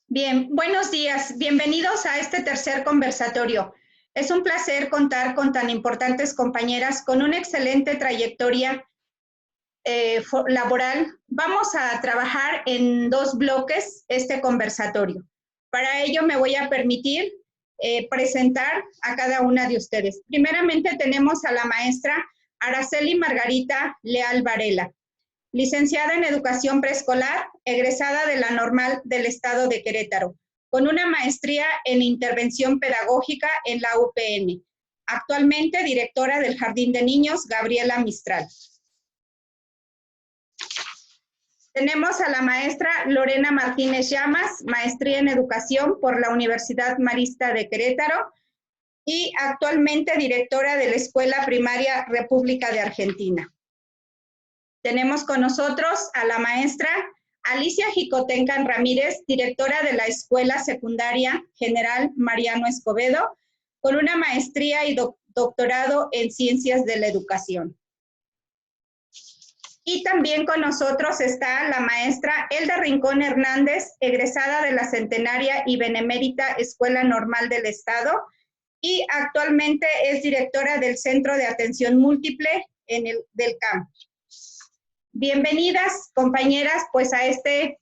Bien, buenos días. Bienvenidos a este tercer conversatorio. Es un placer contar con tan importantes compañeras con una excelente trayectoria laboral. Vamos a trabajar en dos bloques este conversatorio. Para ello me voy a permitir presentar a cada una de ustedes. Primeramente tenemos a la maestra Araceli Margarita Leal Varela, licenciada en Educación Preescolar, egresada de la Normal del Estado de Querétaro, con una maestría en Intervención Pedagógica en la UPN. Actualmente directora del Jardín de Niños Gabriela Mistral. Tenemos a la maestra Lorena Martínez Llamas, maestría en Educación por la Universidad Marista de Querétaro y actualmente directora de la Escuela Primaria República de Argentina. Tenemos con nosotros a la maestra Alicia Jicotencan Ramírez, directora de la Escuela Secundaria General Mariano Escobedo, con una maestría y doctorado en Ciencias de la Educación. Y también con nosotros está la maestra Elda Rincón Hernández, egresada de la Centenaria y Benemérita Escuela Normal del Estado y actualmente es directora del Centro de Atención Múltiple del CAM. Bienvenidas, compañeras, pues a este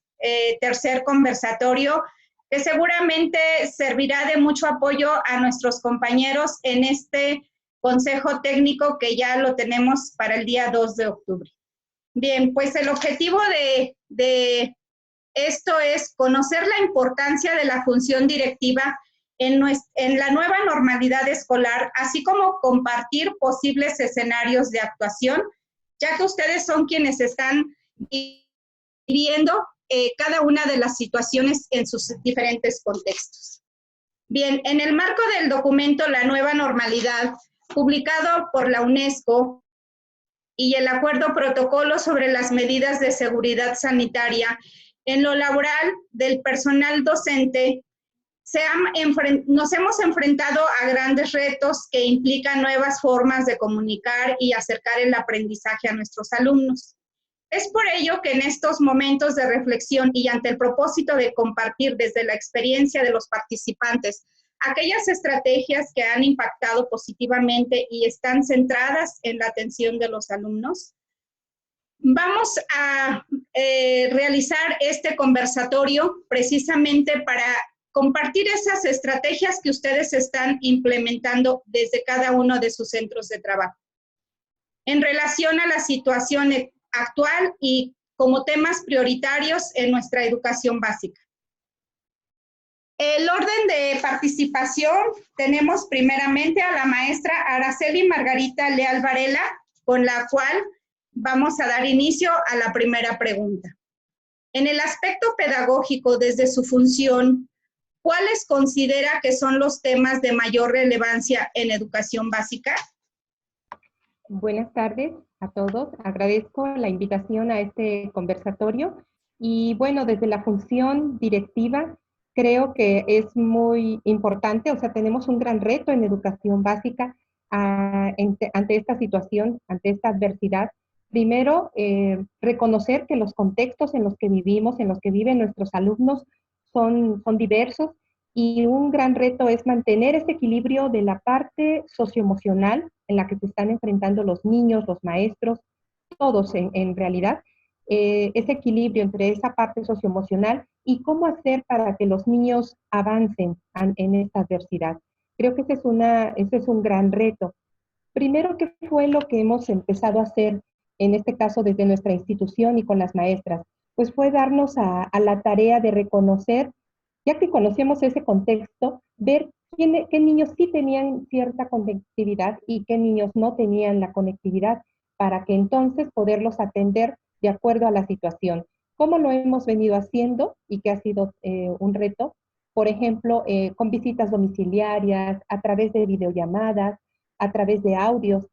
tercer conversatorio que seguramente servirá de mucho apoyo a nuestros compañeros en este consejo técnico que ya lo tenemos para el día 2 de octubre. Bien, pues el objetivo de esto es conocer la importancia de la función directiva en la nueva normalidad escolar, así como compartir posibles escenarios de actuación, ya que ustedes son quienes están viviendo cada una de las situaciones en sus diferentes contextos. Bien, en el marco del documento La Nueva Normalidad, publicado por la UNESCO, y el Acuerdo Protocolo sobre las medidas de seguridad sanitaria, en lo laboral del personal docente, nos hemos enfrentado a grandes retos que implican nuevas formas de comunicar y acercar el aprendizaje a nuestros alumnos. Es por ello que en estos momentos de reflexión y ante el propósito de compartir desde la experiencia de los participantes aquellas estrategias que han impactado positivamente y están centradas en la atención de los alumnos, vamos a realizar este conversatorio precisamente para compartir esas estrategias que ustedes están implementando desde cada uno de sus centros de trabajo en relación a la situación actual y como temas prioritarios en nuestra educación básica. El orden de participación, tenemos primeramente a la maestra Araceli Margarita Leal Varela, con la cual vamos a dar inicio a la primera pregunta. En el aspecto pedagógico, desde su función, ¿cuáles considera que son los temas de mayor relevancia en educación básica? Buenas tardes a todos. Agradezco la invitación a este conversatorio. Y bueno, desde la función directiva, creo que es muy importante, o sea, tenemos un gran reto en educación básica ante esta situación, ante esta adversidad. Primero, reconocer que los contextos en los que vivimos, en los que viven nuestros alumnos, son diversos, y un gran reto es mantener ese equilibrio de la parte socioemocional en la que se están enfrentando los niños, los maestros, todos en realidad, ese equilibrio entre esa parte socioemocional y cómo hacer para que los niños avancen en esta adversidad. Creo que ese es un gran reto. Primero, ¿qué fue lo que hemos empezado a hacer, en este caso desde nuestra institución y con las maestras? Pues fue darnos a la tarea de reconocer, ya que conocíamos ese contexto, ver qué niños sí tenían cierta conectividad y qué niños no tenían la conectividad, para que entonces poderlos atender de acuerdo a la situación. ¿Cómo lo hemos venido haciendo y que ha sido un reto? Por ejemplo, con visitas domiciliarias, a través de videollamadas, a través de audios.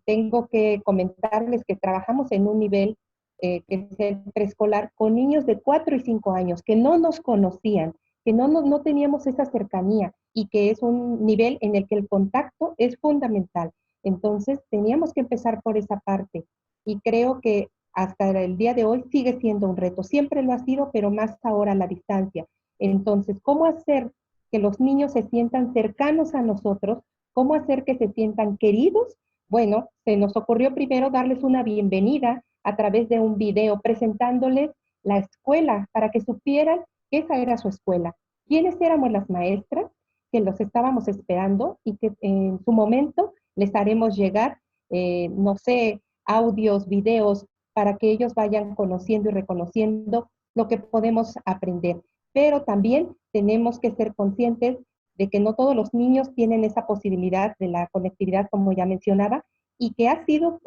Tengo que comentarles que trabajamos en un nivel que es el preescolar con niños de 4 y 5 años que no nos conocían, que no teníamos esa cercanía y que es un nivel en el que el contacto es fundamental. Entonces, teníamos que empezar por esa parte y creo que hasta el día de hoy sigue siendo un reto. Siempre lo ha sido, pero más ahora a la distancia. Entonces, ¿cómo hacer que los niños se sientan cercanos a nosotros? ¿Cómo hacer que se sientan queridos? Bueno, se nos ocurrió primero darles una bienvenida a través de un video presentándoles la escuela para que supieran que esa era su escuela. ¿Quiénes éramos las maestras? Que los estábamos esperando y que en su momento les haremos llegar, no sé, audios, videos, para que ellos vayan conociendo y reconociendo lo que podemos aprender. Pero también tenemos que ser conscientes de que no todos los niños tienen esa posibilidad de la conectividad, como ya mencionaba, y que ha sido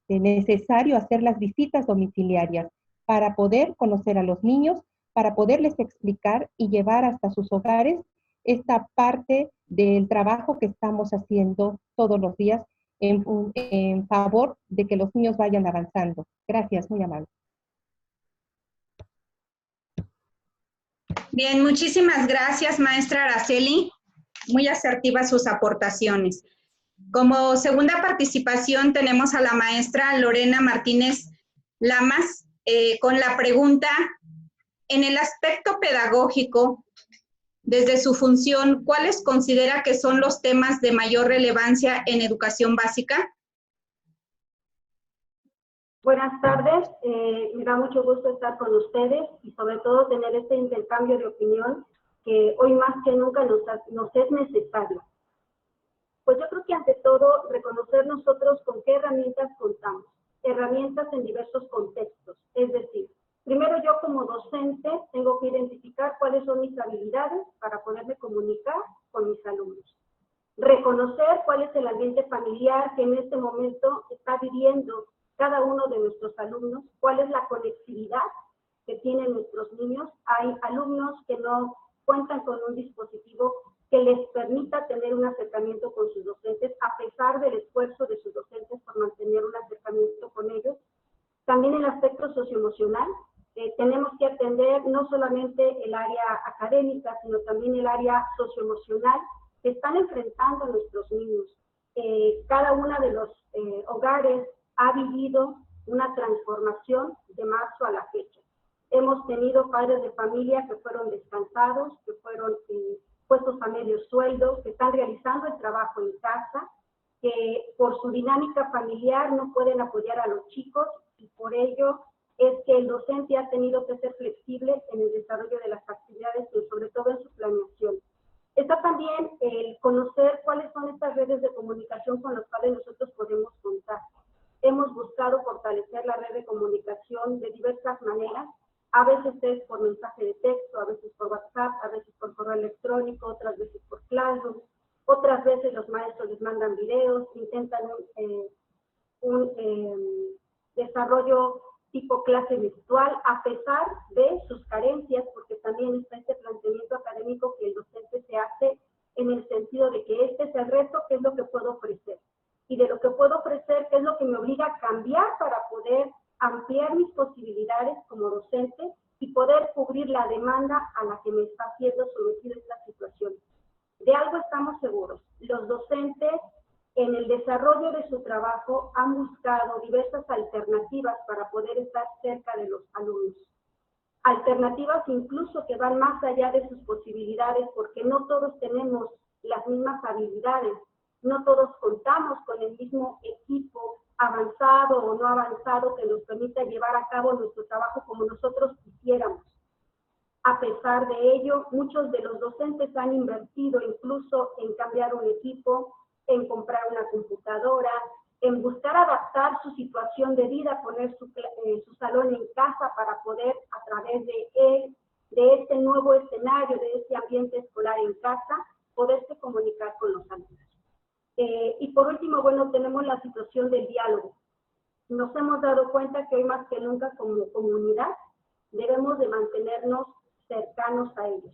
necesario hacer las visitas domiciliarias para poder conocer a los niños, para poderles explicar y llevar hasta sus hogares esta parte del trabajo que estamos haciendo todos los días en favor de que los niños vayan avanzando. Gracias, muy amable. Bien, muchísimas gracias, maestra Araceli. Muy asertivas sus aportaciones. Como segunda participación tenemos a la maestra Lorena Martínez Lamas con la pregunta, en el aspecto pedagógico, desde su función, ¿cuáles considera que son los temas de mayor relevancia en educación básica? Buenas tardes, me da mucho gusto estar con ustedes y sobre todo tener este intercambio de opinión que hoy más que nunca nos es necesario. Pues yo creo que ante todo reconocer nosotros con qué herramientas contamos, herramientas en diversos contextos, es decir, primero yo como docente tengo que identificar cuáles son mis habilidades para poderme comunicar con mis alumnos. Reconocer cuál es el ambiente familiar que en este momento está viviendo cada uno de nuestros alumnos, cuál es la conectividad que tienen nuestros niños. Hay alumnos que no cuentan con un dispositivo que les permita tener un acercamiento con sus docentes, a pesar del esfuerzo de sus docentes por mantener un acercamiento con ellos. También el aspecto socioemocional, tenemos que atender no solamente el área académica, sino también el área socioemocional que están enfrentando nuestros niños. Cada uno de los hogares ha vivido una transformación de marzo a la fecha. Hemos tenido padres de familia que fueron descansados, que fueron puestos a medio sueldo, que están realizando el trabajo en casa, que por su dinámica familiar no pueden apoyar a los chicos y por ello es que el docente ha tenido que ser flexible en el desarrollo de las actividades y sobre todo en su planeación. Está también el conocer cuáles son estas redes de comunicación con las cuales nosotros podemos contar. Hemos buscado fortalecer la red de comunicación de diversas maneras. A veces es por mensaje de texto, a veces por WhatsApp, a veces por correo electrónico, otras veces por Classroom, otras veces los maestros les mandan videos, intentan un desarrollo tipo clase virtual, a pesar de sus carencias, porque también está este planteamiento académico que el docente se hace en el sentido de que este es el reto, qué es lo que puedo ofrecer. Y de lo que puedo ofrecer, qué es lo que me obliga a cambiar para poder ampliar mis posibilidades como docente y poder cubrir la demanda a la que me está haciendo sometida esta situación. De algo estamos seguros, los docentes en el desarrollo de su trabajo han buscado diversas alternativas para poder estar cerca de los alumnos. Alternativas incluso que van más allá de sus posibilidades, porque no todos tenemos las mismas habilidades, no todos contamos con el mismo equipo avanzado o no avanzado que nos permita llevar a cabo nuestro trabajo como nosotros quisiéramos. A pesar de ello, muchos de los docentes han invertido incluso en cambiar un equipo, en comprar una computadora, en buscar adaptar su situación de vida, poner su salón en casa para poder a través de este nuevo escenario, de este ambiente escolar en casa, poderse comunicar con los alumnos. Y por último, bueno, tenemos la situación del diálogo. Nos hemos dado cuenta que hoy más que nunca como comunidad debemos de mantenernos cercanos a ellos.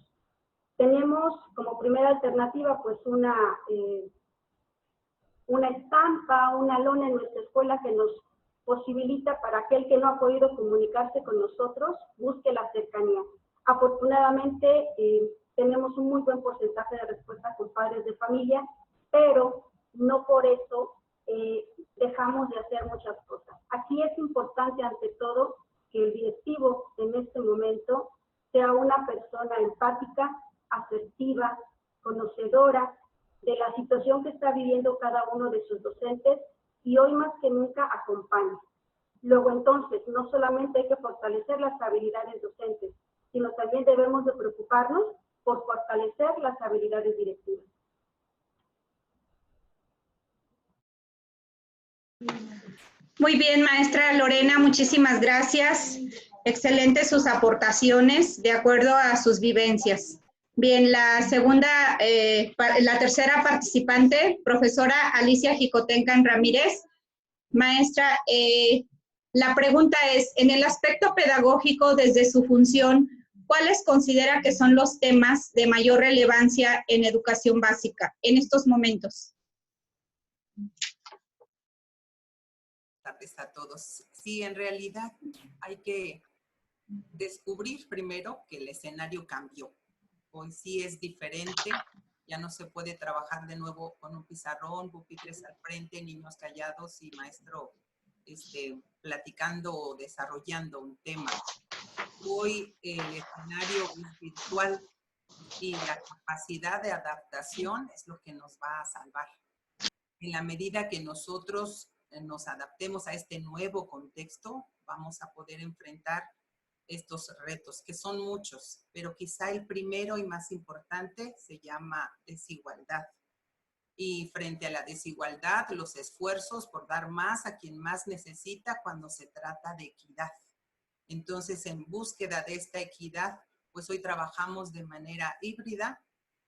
Tenemos como primera alternativa pues una estampa, una lona en nuestra escuela que nos posibilita para aquel que no ha podido comunicarse con nosotros, busque la cercanía. Afortunadamente tenemos un muy buen porcentaje de respuesta con padres de familia, pero no por eso dejamos de hacer muchas cosas. Aquí sí es importante ante todo que el directivo en este momento sea una persona empática, asertiva, conocedora de la situación que está viviendo cada uno de sus docentes y hoy más que nunca acompañe. Luego entonces, no solamente hay que fortalecer las habilidades docentes, sino también debemos de preocuparnos por fortalecer las habilidades directivas. Muy bien, maestra Lorena, muchísimas gracias. Excelentes sus aportaciones de acuerdo a sus vivencias. Bien, la tercera participante, profesora Alicia Jicotencan Ramírez. Maestra, la pregunta es, en el aspecto pedagógico, desde su función, ¿cuáles considera que son los temas de mayor relevancia en educación básica en estos momentos? A todos. Sí, en realidad hay que descubrir primero que el escenario cambió. Hoy sí es diferente, ya no se puede trabajar de nuevo con un pizarrón, pupitres al frente, niños callados y maestro platicando o desarrollando un tema. Hoy el escenario es virtual y la capacidad de adaptación es lo que nos va a salvar. En la medida que nosotros nos adaptemos a este nuevo contexto, vamos a poder enfrentar estos retos, que son muchos, pero quizá el primero y más importante se llama desigualdad. Y frente a la desigualdad, los esfuerzos por dar más a quien más necesita cuando se trata de equidad. Entonces, en búsqueda de esta equidad, pues hoy trabajamos de manera híbrida.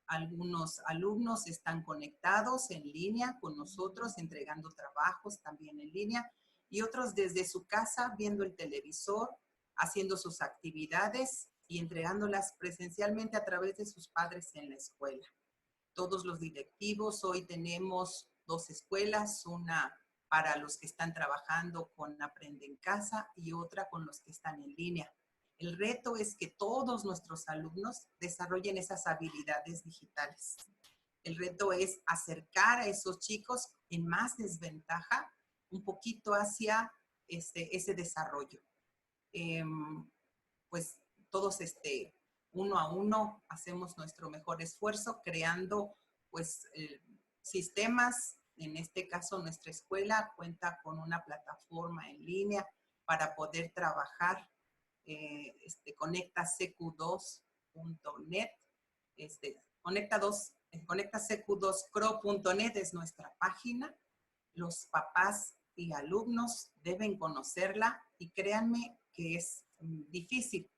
Algunos alumnos están conectados en línea con nosotros, entregando trabajos también en línea, y otros desde su casa viendo el televisor, haciendo sus actividades y entregándolas presencialmente a través de sus padres en la escuela. Todos los directivos, hoy tenemos 2 escuelas, una para los que están trabajando con Aprende en Casa y otra con los que están en línea. El reto es que todos nuestros alumnos desarrollen esas habilidades digitales. El reto es acercar a esos chicos en más desventaja un poquito hacia ese desarrollo. Pues todos uno a uno hacemos nuestro mejor esfuerzo creando pues sistemas. En este caso nuestra escuela cuenta con una plataforma en línea para poder trabajar. ConectaCQ2.net, ConectaCQ2Cro.net es nuestra página. Los papás y alumnos deben conocerla y créanme que es difícil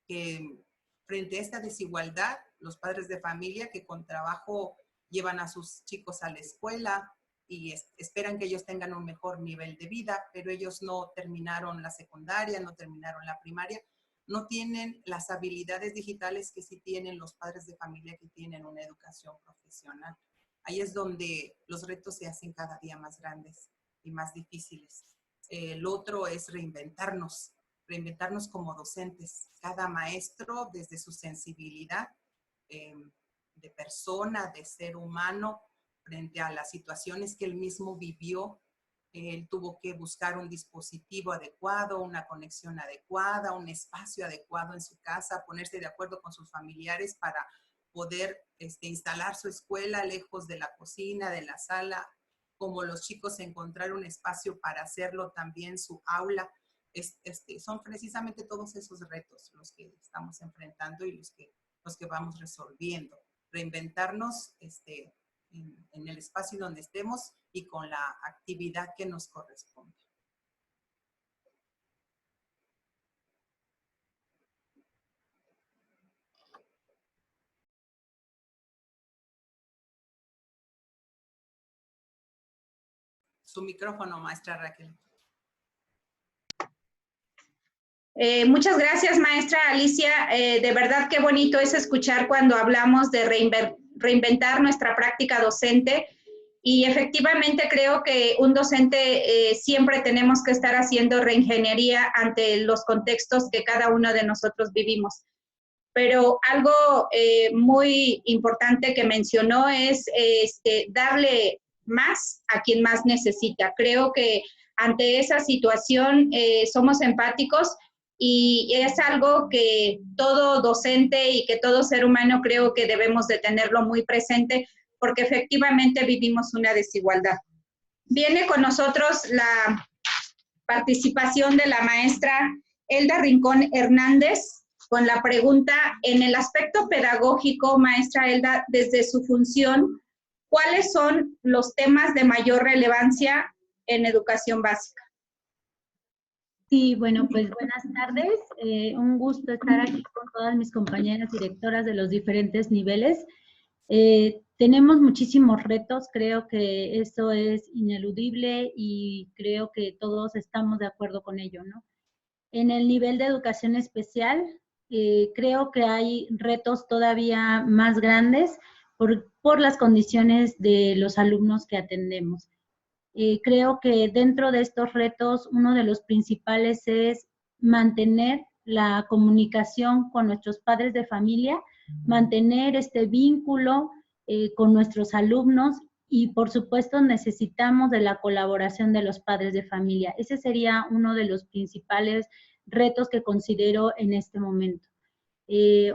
que frente a esta desigualdad, los padres de familia que con trabajo llevan a sus chicos a la escuela y esperan que ellos tengan un mejor nivel de vida, pero ellos no terminaron la secundaria, no terminaron la primaria, no tienen las habilidades digitales que sí tienen los padres de familia que tienen una educación profesional. Ahí es donde los retos se hacen cada día más grandes y más difíciles. El otro es reinventarnos como docentes. Cada maestro, desde su sensibilidad de persona, de ser humano, frente a las situaciones que él mismo vivió, él tuvo que buscar un dispositivo adecuado, una conexión adecuada, un espacio adecuado en su casa, ponerse de acuerdo con sus familiares para poder instalar su escuela lejos de la cocina, de la sala, como los chicos encontrar un espacio para hacerlo también, su aula. Son precisamente todos esos retos los que estamos enfrentando y los que vamos resolviendo. Reinventarnos en el espacio donde estemos y con la actividad que nos corresponde. Su micrófono, maestra Raquel. Muchas gracias, maestra Alicia. De verdad qué bonito es escuchar cuando hablamos de reinventar nuestra práctica docente. Y efectivamente creo que un docente siempre tenemos que estar haciendo reingeniería ante los contextos que cada uno de nosotros vivimos. Pero algo muy importante que mencionó es darle más a quien más necesita. Creo que ante esa situación somos empáticos y es algo que todo docente y que todo ser humano creo que debemos de tenerlo muy presente porque efectivamente vivimos una desigualdad. Viene con nosotros la participación de la maestra Elda Rincón Hernández con la pregunta, en el aspecto pedagógico, maestra Elda, desde su función, ¿cuáles son los temas de mayor relevancia en educación básica? Sí, bueno, pues buenas tardes. Un gusto estar aquí con todas mis compañeras directoras de los diferentes niveles. Tenemos muchísimos retos, creo que eso es ineludible y creo que todos estamos de acuerdo con ello, ¿no? En el nivel de educación especial, creo que hay retos todavía más grandes por las condiciones de los alumnos que atendemos. Creo que dentro de estos retos, uno de los principales es mantener la comunicación con nuestros padres de familia, mantener este vínculo con nuestros alumnos y, por supuesto, necesitamos de la colaboración de los padres de familia. Ese sería uno de los principales retos que considero en este momento.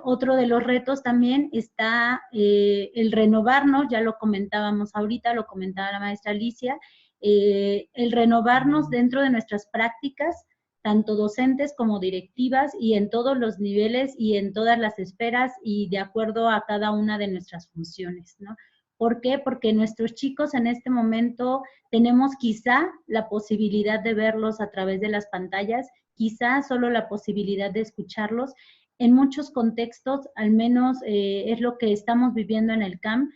Otro de los retos también está el renovarnos, ya lo comentábamos ahorita, lo comentaba la maestra Alicia, el renovarnos dentro de nuestras prácticas, tanto docentes como directivas y en todos los niveles y en todas las esferas y de acuerdo a cada una de nuestras funciones, ¿no? ¿Por qué? Porque nuestros chicos en este momento tenemos quizá la posibilidad de verlos a través de las pantallas, quizá solo la posibilidad de escucharlos. En muchos contextos, al menos es lo que estamos viviendo en el CAM,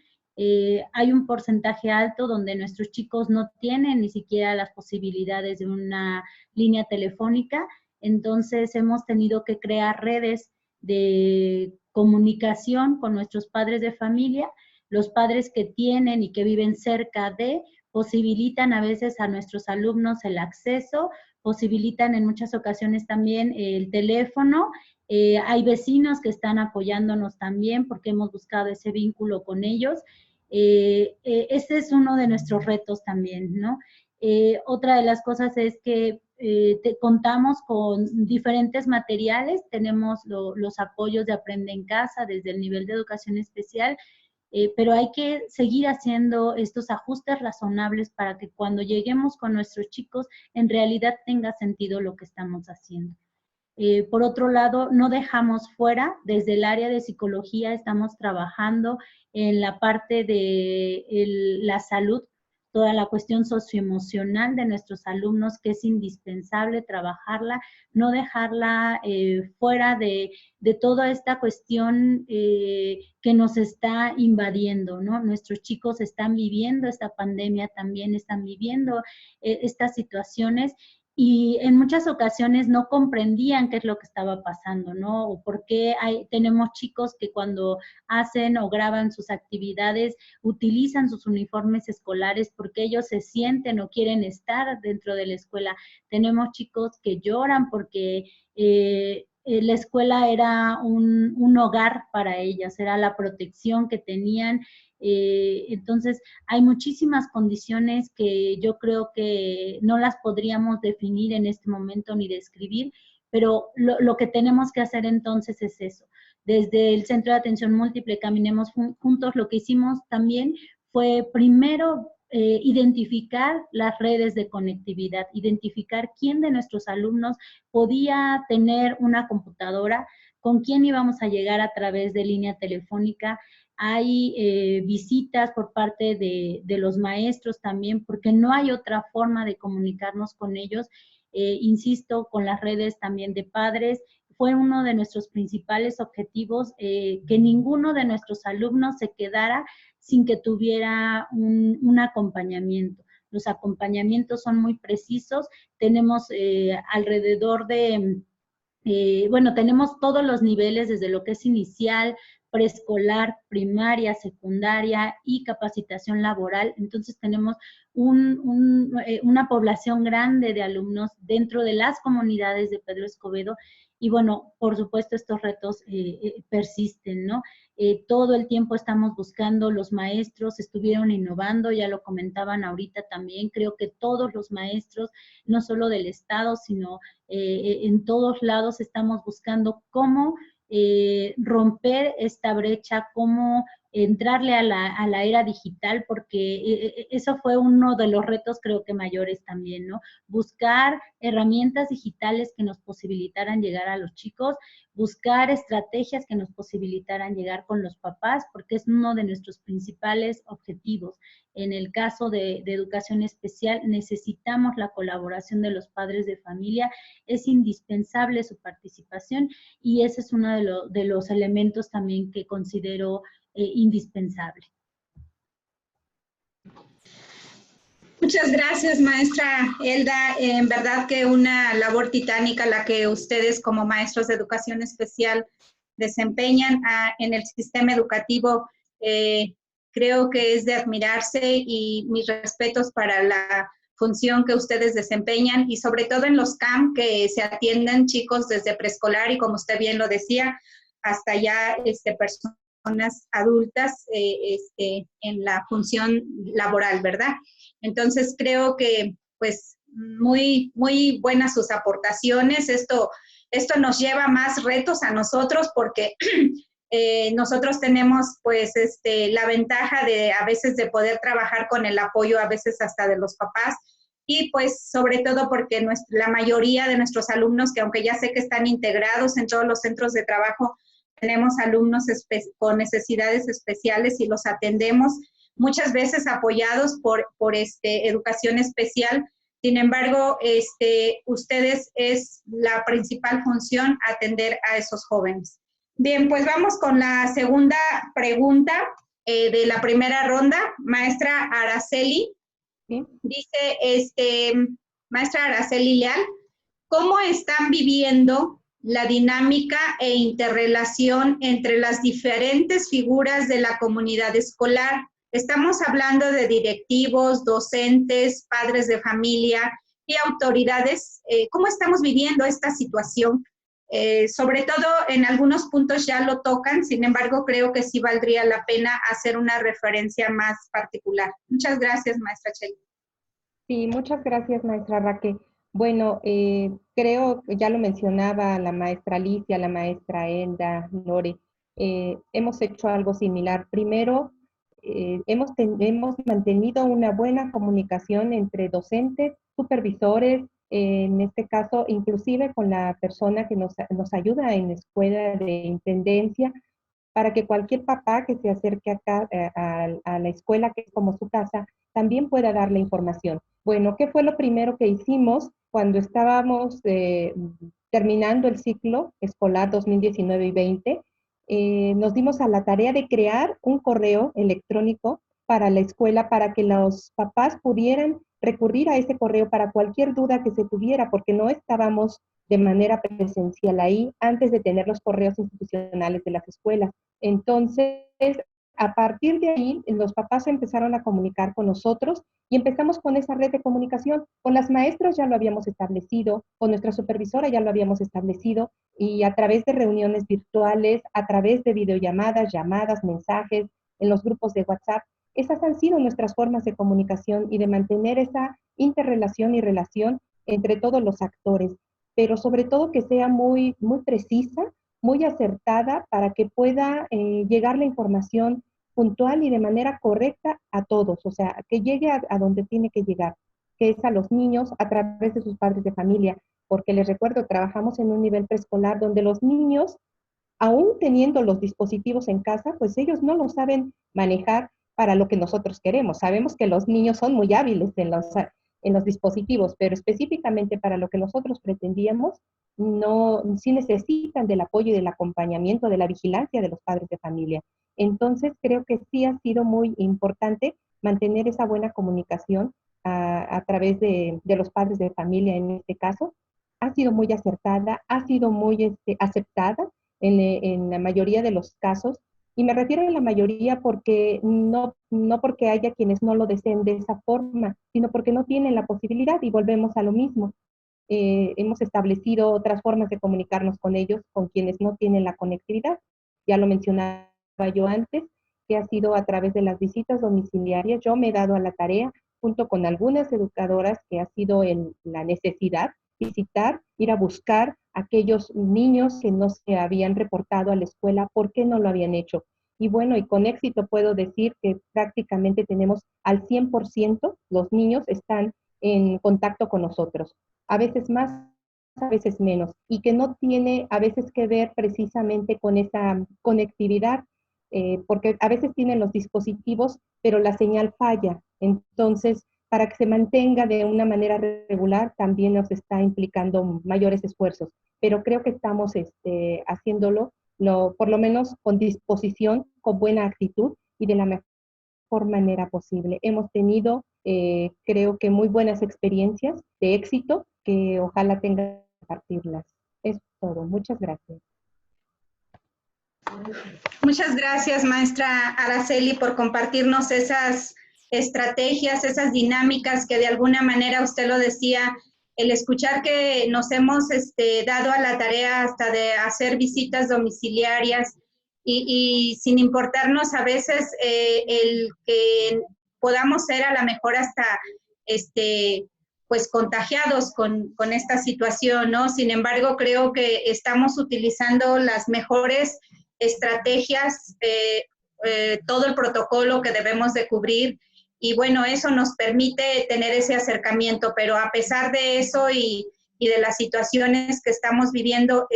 hay un porcentaje alto donde nuestros chicos no tienen ni siquiera las posibilidades de una línea telefónica, entonces hemos tenido que crear redes de comunicación con nuestros padres de familia. Los padres que tienen y que viven cerca de posibilitan a veces a nuestros alumnos el acceso, posibilitan en muchas ocasiones también el teléfono. Hay vecinos que están apoyándonos también porque hemos buscado ese vínculo con ellos. Ese es uno de nuestros retos también, ¿no? Otra de las cosas es que contamos con diferentes materiales, tenemos los apoyos de Aprende en Casa desde el nivel de educación especial, pero hay que seguir haciendo estos ajustes razonables para que cuando lleguemos con nuestros chicos en realidad tenga sentido lo que estamos haciendo. Por otro lado, no dejamos fuera, desde el área de psicología estamos trabajando en la parte de la salud, toda la cuestión socioemocional de nuestros alumnos, que es indispensable trabajarla, no dejarla fuera de toda esta cuestión que nos está invadiendo, ¿no? Nuestros chicos están viviendo esta pandemia también, están viviendo estas situaciones y en muchas ocasiones no comprendían qué es lo que estaba pasando, ¿no? O por qué tenemos chicos que cuando hacen o graban sus actividades utilizan sus uniformes escolares porque ellos se sienten o quieren estar dentro de la escuela. Tenemos chicos que lloran porque la escuela era un hogar para ellas, era la protección que tenían. Entonces, hay muchísimas condiciones que yo creo que no las podríamos definir en este momento ni describir, pero lo que tenemos que hacer entonces es eso. Desde el Centro de Atención Múltiple Caminemos Juntos, lo que hicimos también fue primero identificar las redes de conectividad, identificar quién de nuestros alumnos podía tener una computadora, con quién íbamos a llegar a través de línea telefónica. Hay visitas por parte de los maestros también, porque no hay otra forma de comunicarnos con ellos. Insisto, con las redes también de padres. Fue uno de nuestros principales objetivos, que ninguno de nuestros alumnos se quedara sin que tuviera un acompañamiento. Los acompañamientos son muy precisos. Tenemos alrededor de, bueno, tenemos todos los niveles, desde lo que es inicial, preescolar, primaria, secundaria y capacitación laboral. Entonces tenemos una población grande de alumnos dentro de las comunidades de Pedro Escobedo Y bueno, por supuesto estos retos persisten, ¿no? Todo el tiempo estamos buscando, los maestros estuvieron innovando, ya lo comentaban ahorita también, creo que todos los maestros, no solo del Estado, sino en todos lados estamos buscando cómo romper esta brecha, cómo entrarle a la era digital, porque eso fue uno de los retos creo que mayores también, ¿no? Buscar herramientas digitales que nos posibilitaran llegar a los chicos, buscar estrategias que nos posibilitaran llegar con los papás, porque es uno de nuestros principales objetivos. En el caso de educación especial, necesitamos la colaboración de los padres de familia, es indispensable su participación y ese es uno de los elementos también que considero indispensable. Muchas gracias, maestra Elda. En verdad que una labor titánica la que ustedes como maestros de educación especial desempeñan en el sistema educativo. Creo que es de admirarse y mis respetos para la función que ustedes desempeñan y sobre todo en los CAM que se atienden chicos desde preescolar y como usted bien lo decía, hasta ya personas adultas en la función laboral, ¿verdad? Entonces creo que pues muy, muy buenas sus aportaciones. Esto nos lleva a más retos a nosotros porque nosotros tenemos pues la ventaja de a veces de poder trabajar con el apoyo a veces hasta de los papás y pues sobre todo porque la mayoría de nuestros alumnos, que aunque ya sé que están integrados en todos los centros de trabajo, tenemos alumnos con necesidades especiales y los atendemos muchas veces apoyados por educación especial. Sin embargo, ustedes es la principal función atender a esos jóvenes. Bien, pues vamos con la segunda pregunta de la primera ronda. Maestra Araceli, ¿sí? Dice, maestra Araceli Leal, ¿cómo están viviendo la dinámica e interrelación entre las diferentes figuras de la comunidad escolar? Estamos hablando de directivos, docentes, padres de familia y autoridades. ¿Cómo estamos viviendo esta situación? Sobre todo en algunos puntos ya lo tocan, sin embargo creo que sí valdría la pena hacer una referencia más particular. Muchas gracias, maestra Cheli. Sí, muchas gracias, maestra Raquel. Bueno, creo que ya lo mencionaba la maestra Alicia, la maestra Elda, Lore, hemos hecho algo similar. Primero, hemos mantenido una buena comunicación entre docentes, supervisores, en este caso, inclusive con la persona que nos ayuda en la escuela de intendencia, para que cualquier papá que se acerque acá a la escuela, que es como su casa, también pueda dar la información. Bueno, ¿qué fue lo primero que hicimos cuando estábamos terminando el ciclo escolar 2019 y 20? Nos dimos a la tarea de crear un correo electrónico para la escuela para que los papás pudieran recurrir a ese correo para cualquier duda que se tuviera, porque no estábamos de manera presencial ahí antes de tener los correos institucionales de las escuelas. Entonces, a partir de ahí, los papás empezaron a comunicar con nosotros y empezamos con esa red de comunicación. Con las maestras ya lo habíamos establecido, con nuestra supervisora ya lo habíamos establecido, y a través de reuniones virtuales, a través de videollamadas, llamadas, mensajes, en los grupos de WhatsApp, esas han sido nuestras formas de comunicación y de mantener esa interrelación y relación entre todos los actores, pero sobre todo que sea muy, muy precisa, muy acertada para que pueda llegar la información puntual y de manera correcta a todos, o sea, que llegue a donde tiene que llegar, que es a los niños a través de sus padres de familia, porque les recuerdo, trabajamos en un nivel preescolar donde los niños, aún teniendo los dispositivos en casa, pues ellos no lo saben manejar para lo que nosotros queremos. Sabemos que los niños son muy hábiles en los dispositivos, pero específicamente para lo que nosotros pretendíamos, no, sí necesitan del apoyo y del acompañamiento, de la vigilancia de los padres de familia. Entonces, creo que sí ha sido muy importante mantener esa buena comunicación a través de los padres de familia en este caso. Ha sido muy acertada, ha sido muy aceptada en la mayoría de los casos. Y me refiero a la mayoría porque no porque haya quienes no lo deseen de esa forma, sino porque no tienen la posibilidad y volvemos a lo mismo. hemos establecido otras formas de comunicarnos con ellos, con quienes no tienen la conectividad. Ya lo mencionaba yo antes, que ha sido a través de las visitas domiciliarias. Yo me he dado a la tarea, junto con algunas educadoras, que ha sido la necesidad, visitar, ir a buscar a aquellos niños que no se habían reportado a la escuela, ¿por qué no lo habían hecho? Y bueno, y con éxito puedo decir que prácticamente tenemos al 100%, los niños están en contacto con nosotros, a veces más, a veces menos, y que no tiene a veces que ver precisamente con esa conectividad, porque a veces tienen los dispositivos, pero la señal falla. Entonces, para que se mantenga de una manera regular, también nos está implicando mayores esfuerzos, pero creo que estamos haciéndolo por lo menos con disposición, con buena actitud y de la mejor manera posible. Hemos tenido, creo que muy buenas experiencias de éxito, que ojalá tengan que compartirlas. Es todo. Muchas gracias. Muchas gracias, maestra Araceli, por compartirnos esas estrategias, esas dinámicas que de alguna manera, usted lo decía, el escuchar que nos hemos dado a la tarea hasta de hacer visitas domiciliarias y sin importarnos a veces el que podamos ser a lo mejor hasta pues contagiados con esta situación, ¿no? Sin embargo, creo que estamos utilizando las mejores estrategias, todo el protocolo que debemos de cubrir, y bueno, eso nos permite tener ese acercamiento, pero a pesar de eso y de las situaciones que estamos viviendo,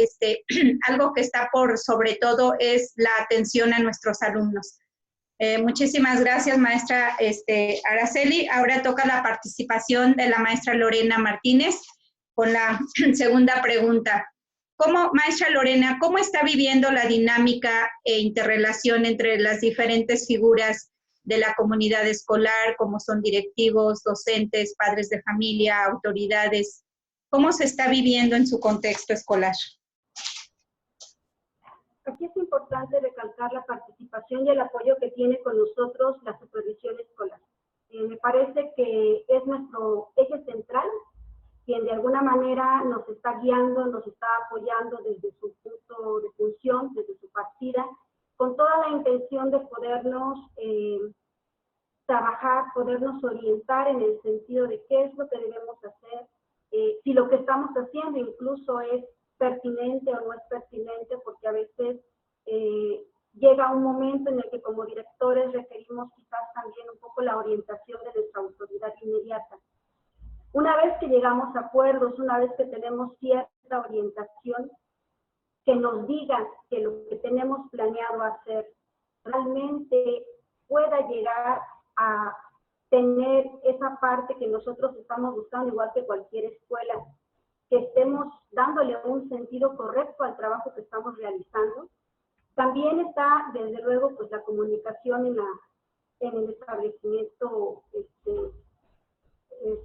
algo que está por sobre todo es la atención a nuestros alumnos. Muchísimas gracias, maestra Araceli. Ahora toca la participación de la maestra Lorena Martínez con la segunda pregunta. Maestra Lorena, ¿cómo está viviendo la dinámica e interrelación entre las diferentes figuras de la comunidad escolar, como son directivos, docentes, padres de familia, autoridades? ¿Cómo se está viviendo en su contexto escolar? Aquí es importante recalcar la participación y el apoyo que tiene con nosotros la supervisión escolar. Me parece que es nuestro eje central, quien de alguna manera nos está guiando, nos está apoyando desde su punto de función, desde su partida, con toda la intención de podernos trabajar, podernos orientar en el sentido de qué es lo que debemos hacer, si lo que estamos haciendo incluso es pertinente o no es pertinente, porque a veces llega un momento en el que como directores requerimos quizás también un poco la orientación de nuestra autoridad inmediata. Una vez que llegamos a acuerdos, una vez que tenemos cierta orientación, que nos diga que lo que tenemos planeado hacer realmente pueda llegar a tener esa parte que nosotros estamos buscando, igual que cualquier escuela, que estemos dándole un sentido correcto al trabajo que estamos realizando. También está, desde luego, pues la comunicación en el establecimiento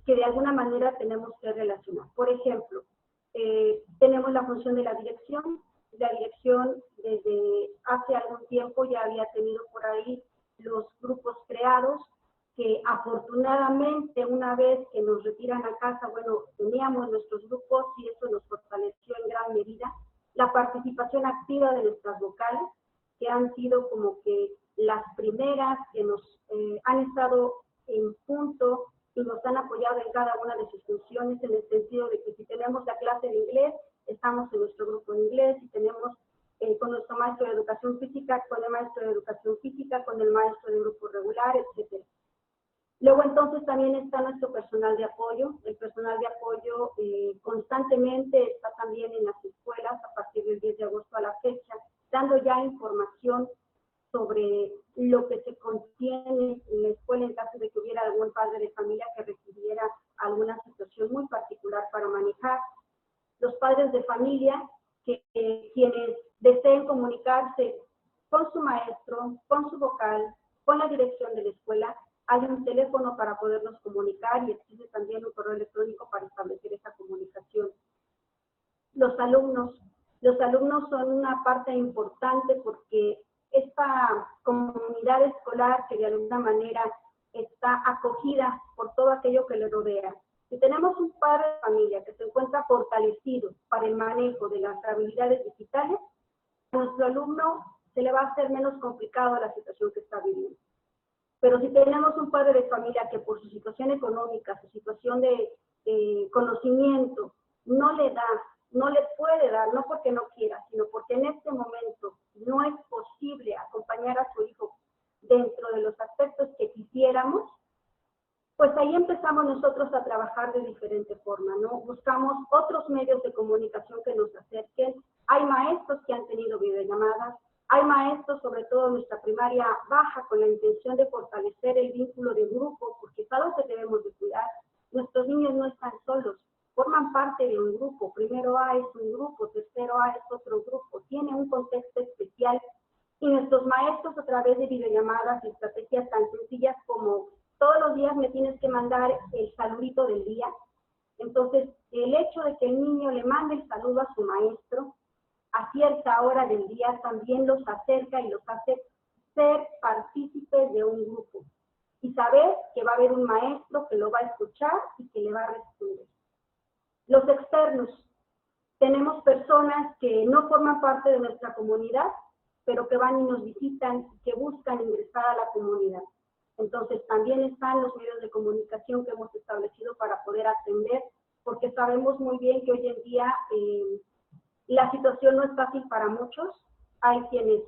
que de alguna manera tenemos que relacionar. Por ejemplo, tenemos la función de la dirección. La dirección desde hace algún tiempo ya había tenido por ahí los grupos creados, que afortunadamente una vez que nos retiran a casa, bueno, teníamos nuestros grupos y eso nos fortaleció en gran medida. La participación activa de nuestras vocales, que han sido como que las primeras que nos han estado en punto y nos han apoyado en cada una de sus funciones, en el sentido de que si tenemos la clase de inglés, estamos en nuestro grupo de inglés, si tenemos con nuestro maestro de educación física, con el maestro de educación física, con el maestro de grupo regular, etc. Luego entonces también está nuestro personal de apoyo. El personal de apoyo constantemente está también en las escuelas a partir del 10 de agosto a la fecha, dando ya información sobre lo que se contiene en la escuela en caso de que hubiera algún padre de familia que requiriera alguna situación muy particular para manejar. Los padres de familia, quienes deseen comunicarse con su maestro, con su vocal, con la dirección de la escuela, hay un teléfono para podernos comunicar y existe también un correo electrónico para establecer esa comunicación. Los alumnos son una parte importante porque esta comunidad escolar que de alguna manera está acogida por todo aquello que le rodea, Si tenemos un padre de familia que se encuentra fortalecido para el manejo de las habilidades digitales, a nuestro alumno se le va a hacer menos complicado la situación que está viviendo. Pero si tenemos un padre de familia que por su situación económica, su situación de conocimiento, no le da, no le puede dar, no porque no quiera, sino porque en este momento no es posible acompañar a su hijo dentro de los aspectos que quisiéramos, pues ahí empezamos nosotros a trabajar de diferente forma, ¿no? Buscamos otros medios de comunicación que nos acerquen. Hay maestros que han tenido videollamadas, hay maestros, sobre todo en nuestra primaria baja, con la intención de fortalecer el vínculo de grupo, porque es algo que debemos de cuidar. Nuestros niños no están solos, forman parte de un grupo. Primero A es un grupo, tercero A es otro grupo, tiene un contexto especial. Y nuestros maestros, a través de videollamadas y estrategias tan sencillas como todos los días me tienes que mandar el saludito del día. Entonces, el hecho de que el niño le mande el saludo a su maestro a cierta hora del día también los acerca y los hace ser partícipes de un grupo. Y saber que va a haber un maestro que lo va a escuchar y que le va a responder. Los externos. Tenemos personas que no forman parte de nuestra comunidad, pero que van y nos visitan, que buscan ingresar a la comunidad. Entonces, también están los medios de comunicación que hemos establecido para poder atender, porque sabemos muy bien que hoy en día la situación no es fácil para muchos. Hay quienes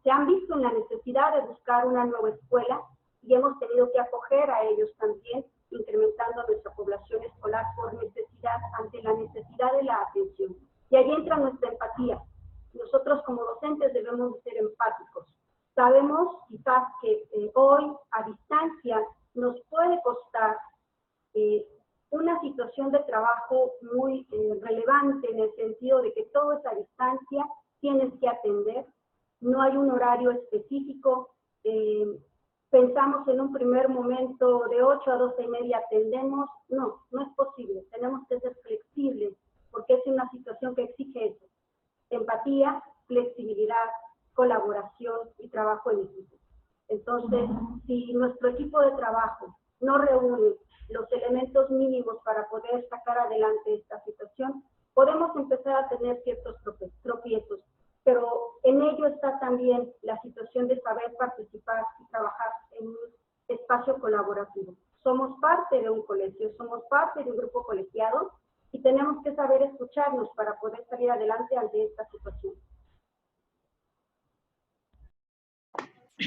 se han visto en la necesidad de buscar una nueva escuela y hemos tenido que acoger a ellos también, incrementando nuestra población escolar por necesidad, ante la necesidad de la atención. Y ahí entra nuestra empatía. Nosotros como docentes debemos ser empáticos. Sabemos quizás que hoy a distancia nos puede costar una situación de trabajo muy relevante en el sentido de que todo es a distancia, tienes que atender, no hay un horario específico, pensamos en un primer momento de 8 a 12:30 atendemos, no es posible, tenemos que ser flexibles porque es una situación que exige eso, empatía, flexibilidad, colaboración y trabajo en equipo. Entonces, si nuestro equipo de trabajo no reúne los elementos mínimos para poder sacar adelante esta situación, podemos empezar a tener ciertos tropiezos, pero en ello está también la situación de saber participar y trabajar en un espacio colaborativo. Somos parte de un colegio, somos parte de un grupo colegiado y tenemos que saber escucharnos para poder salir adelante ante esta situación.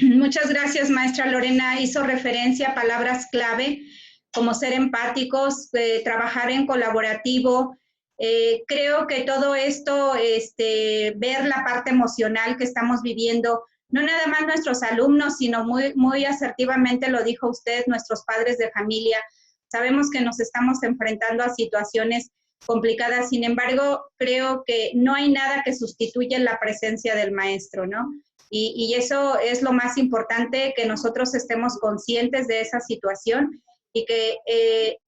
Muchas gracias, maestra Lorena. Hizo referencia a palabras clave como ser empáticos, trabajar en colaborativo. Creo que todo esto, ver la parte emocional que estamos viviendo, no nada más nuestros alumnos, sino muy asertivamente lo dijo usted, nuestros padres de familia. Sabemos que nos estamos enfrentando a situaciones complicadas, sin embargo, creo que no hay nada que sustituya la presencia del maestro, ¿no? Y eso es lo más importante, que nosotros estemos conscientes de esa situación y que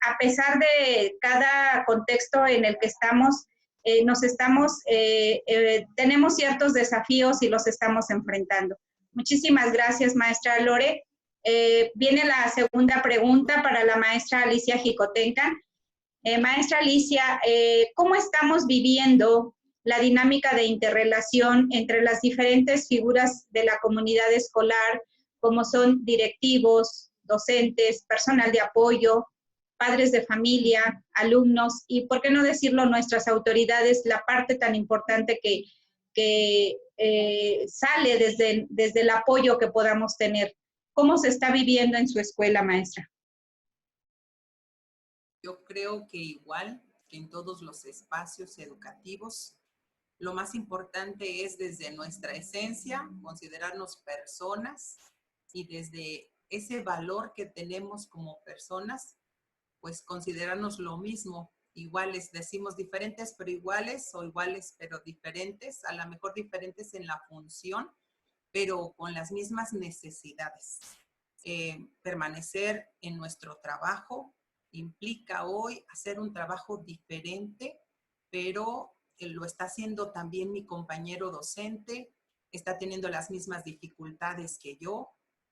a pesar de cada contexto en el que estamos, tenemos ciertos desafíos y los estamos enfrentando. Muchísimas gracias, maestra Lore. Viene la segunda pregunta para la maestra Alicia Jicotenca. Maestra Alicia, ¿cómo estamos viviendo la dinámica de interrelación entre las diferentes figuras de la comunidad escolar, como son directivos, docentes, personal de apoyo, padres de familia, alumnos y, por qué no decirlo, nuestras autoridades, la parte tan importante que sale desde el apoyo que podamos tener? ¿Cómo se está viviendo en su escuela, maestra? Yo creo que igual que en todos los espacios educativos, lo más importante es desde nuestra esencia, considerarnos personas y desde ese valor que tenemos como personas, pues considerarnos lo mismo, iguales, decimos diferentes pero iguales o iguales pero diferentes, a lo mejor diferentes en la función, pero con las mismas necesidades. Permanecer en nuestro trabajo implica hoy hacer un trabajo diferente, pero lo está haciendo también mi compañero docente, está teniendo las mismas dificultades que yo,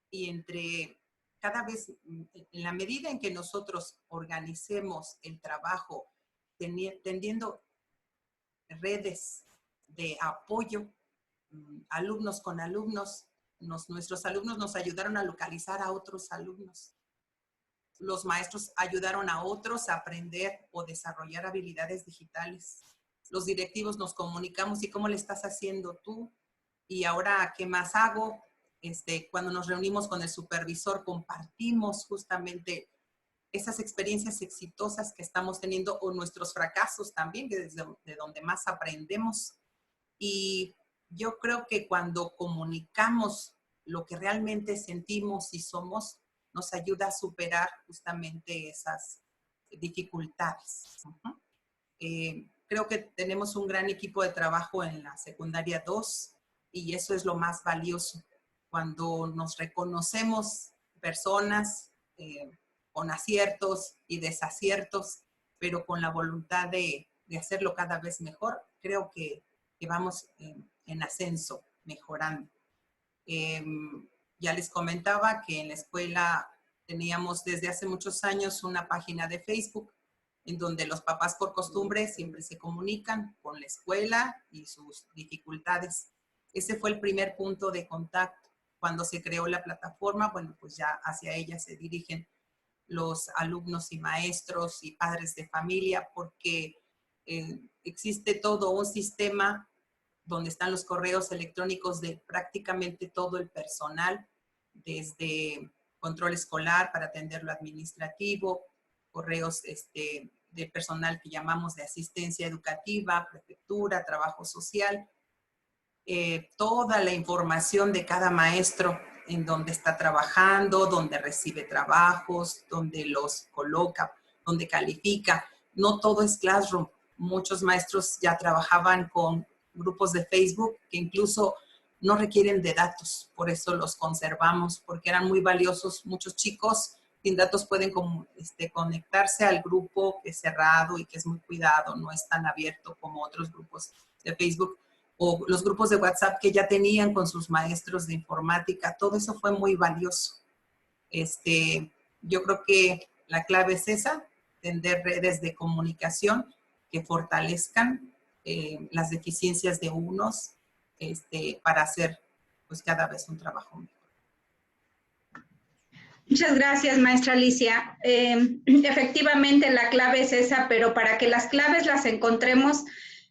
y entre cada vez, en la medida en que nosotros organicemos el trabajo, tendiendo redes de apoyo, alumnos con alumnos, nuestros alumnos nos ayudaron a localizar a otros alumnos. Los maestros ayudaron a otros a aprender o desarrollar habilidades digitales. Los directivos nos comunicamos, ¿y cómo le estás haciendo tú? Y ahora, ¿qué más hago? Cuando nos reunimos con el supervisor, compartimos justamente esas experiencias exitosas que estamos teniendo o nuestros fracasos también, que desde de donde más aprendemos. Y yo creo que cuando comunicamos lo que realmente sentimos y somos, nos ayuda a superar justamente esas dificultades. Creo que tenemos un gran equipo de trabajo en la secundaria 2 y eso es lo más valioso. Cuando nos reconocemos personas con aciertos y desaciertos, pero con la voluntad de hacerlo cada vez mejor, creo que vamos en ascenso, mejorando. Ya les comentaba que en la escuela teníamos desde hace muchos años una página de Facebook en donde los papás por costumbre siempre se comunican con la escuela y sus dificultades. Ese fue el primer punto de contacto. Cuando se creó la plataforma, bueno, pues ya hacia ella se dirigen los alumnos y maestros y padres de familia porque existe todo un sistema donde están los correos electrónicos de prácticamente todo el personal, desde control escolar para atender lo administrativo, correos de personal que llamamos de asistencia educativa, prefectura, trabajo social, toda la información de cada maestro en donde está trabajando, donde recibe trabajos, donde los coloca, donde califica. No todo es Classroom. Muchos maestros ya trabajaban con grupos de Facebook que incluso no requieren de datos, por eso los conservamos, porque eran muy valiosos. Muchos chicos sin datos pueden conectarse al grupo que es cerrado y que es muy cuidado, no es tan abierto como otros grupos de Facebook o los grupos de WhatsApp que ya tenían con sus maestros de informática. Todo eso fue muy valioso. Yo creo que la clave es esa, tender redes de comunicación que fortalezcan las deficiencias de unos para hacer pues cada vez un trabajo mejor. Muchas gracias, maestra Alicia. Efectivamente, la clave es esa, pero para que las claves las encontremos,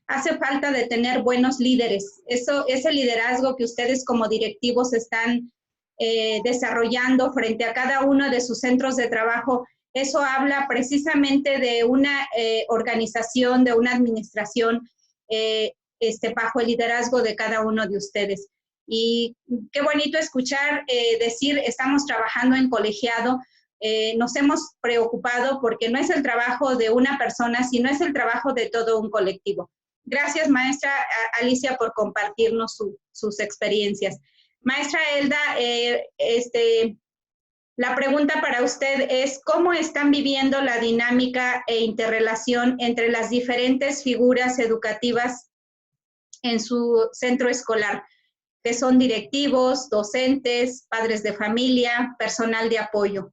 hace falta de tener buenos líderes. Ese liderazgo que ustedes como directivos están desarrollando frente a cada uno de sus centros de trabajo, eso habla precisamente de una organización, de una administración bajo el liderazgo de cada uno de ustedes. Y qué bonito escuchar decir, estamos trabajando en colegiado. Nos hemos preocupado porque no es el trabajo de una persona, sino es el trabajo de todo un colectivo. Gracias, maestra Alicia, por compartirnos sus experiencias. Maestra Elda, la pregunta para usted es, ¿cómo están viviendo la dinámica e interrelación entre las diferentes figuras educativas en su centro escolar, que son directivos, docentes, padres de familia, personal de apoyo?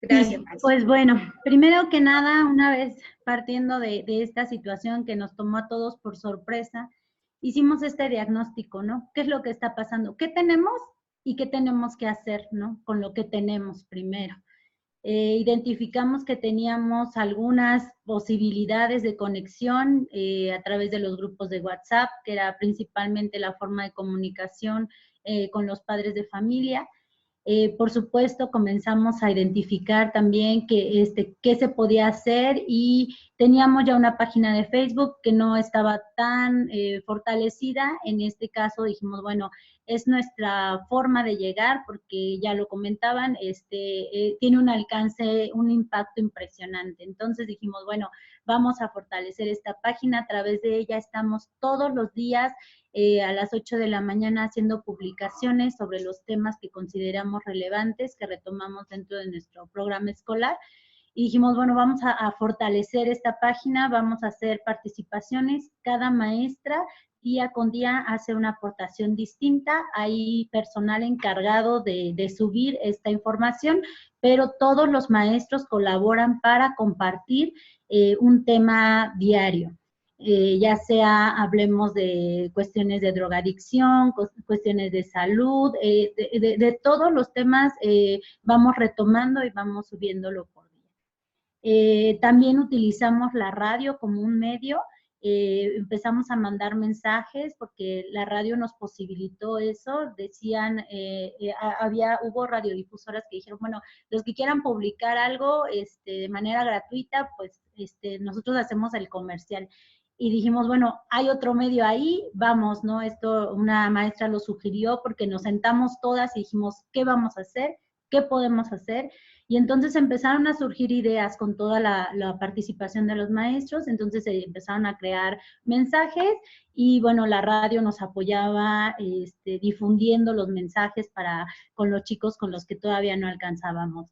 Gracias. Sí, pues bueno, primero que nada, una vez partiendo de esta situación que nos tomó a todos por sorpresa, hicimos este diagnóstico, ¿no? ¿Qué es lo que está pasando? ¿Qué tenemos y qué tenemos que hacer, ¿no? Con lo que tenemos primero. Identificamos que teníamos algunas posibilidades de conexión a través de los grupos de WhatsApp, que era principalmente la forma de comunicación con los padres de familia. Por supuesto, comenzamos a identificar también qué se podía hacer y teníamos ya una página de Facebook que no estaba tan fortalecida. En este caso dijimos, es nuestra forma de llegar porque ya lo comentaban, tiene un alcance, un impacto impresionante. Entonces dijimos, vamos a fortalecer esta página. A través de ella estamos todos los días a las 8 de la mañana haciendo publicaciones sobre los temas que consideramos relevantes, que retomamos dentro de nuestro programa escolar. Y dijimos, vamos a fortalecer esta página, vamos a hacer participaciones. Cada maestra día con día hace una aportación distinta. Hay personal encargado de subir esta información, pero todos los maestros colaboran para compartir un tema diario. Ya sea hablemos de cuestiones de drogadicción, cuestiones de salud, de todos los temas vamos retomando y vamos subiéndolo por día. También utilizamos la radio como un medio. Empezamos a mandar mensajes porque la radio nos posibilitó eso. Decían, hubo radiodifusoras que dijeron, bueno, los que quieran publicar algo de manera gratuita, pues nosotros hacemos el comercial. Y dijimos, bueno, hay otro medio ahí, vamos, ¿no? Esto una maestra lo sugirió porque nos sentamos todas y dijimos, ¿qué vamos a hacer? ¿Qué podemos hacer? Y entonces empezaron a surgir ideas con toda la participación de los maestros, entonces se empezaron a crear mensajes y bueno, la radio nos apoyaba difundiendo los mensajes con los chicos con los que todavía no alcanzábamos.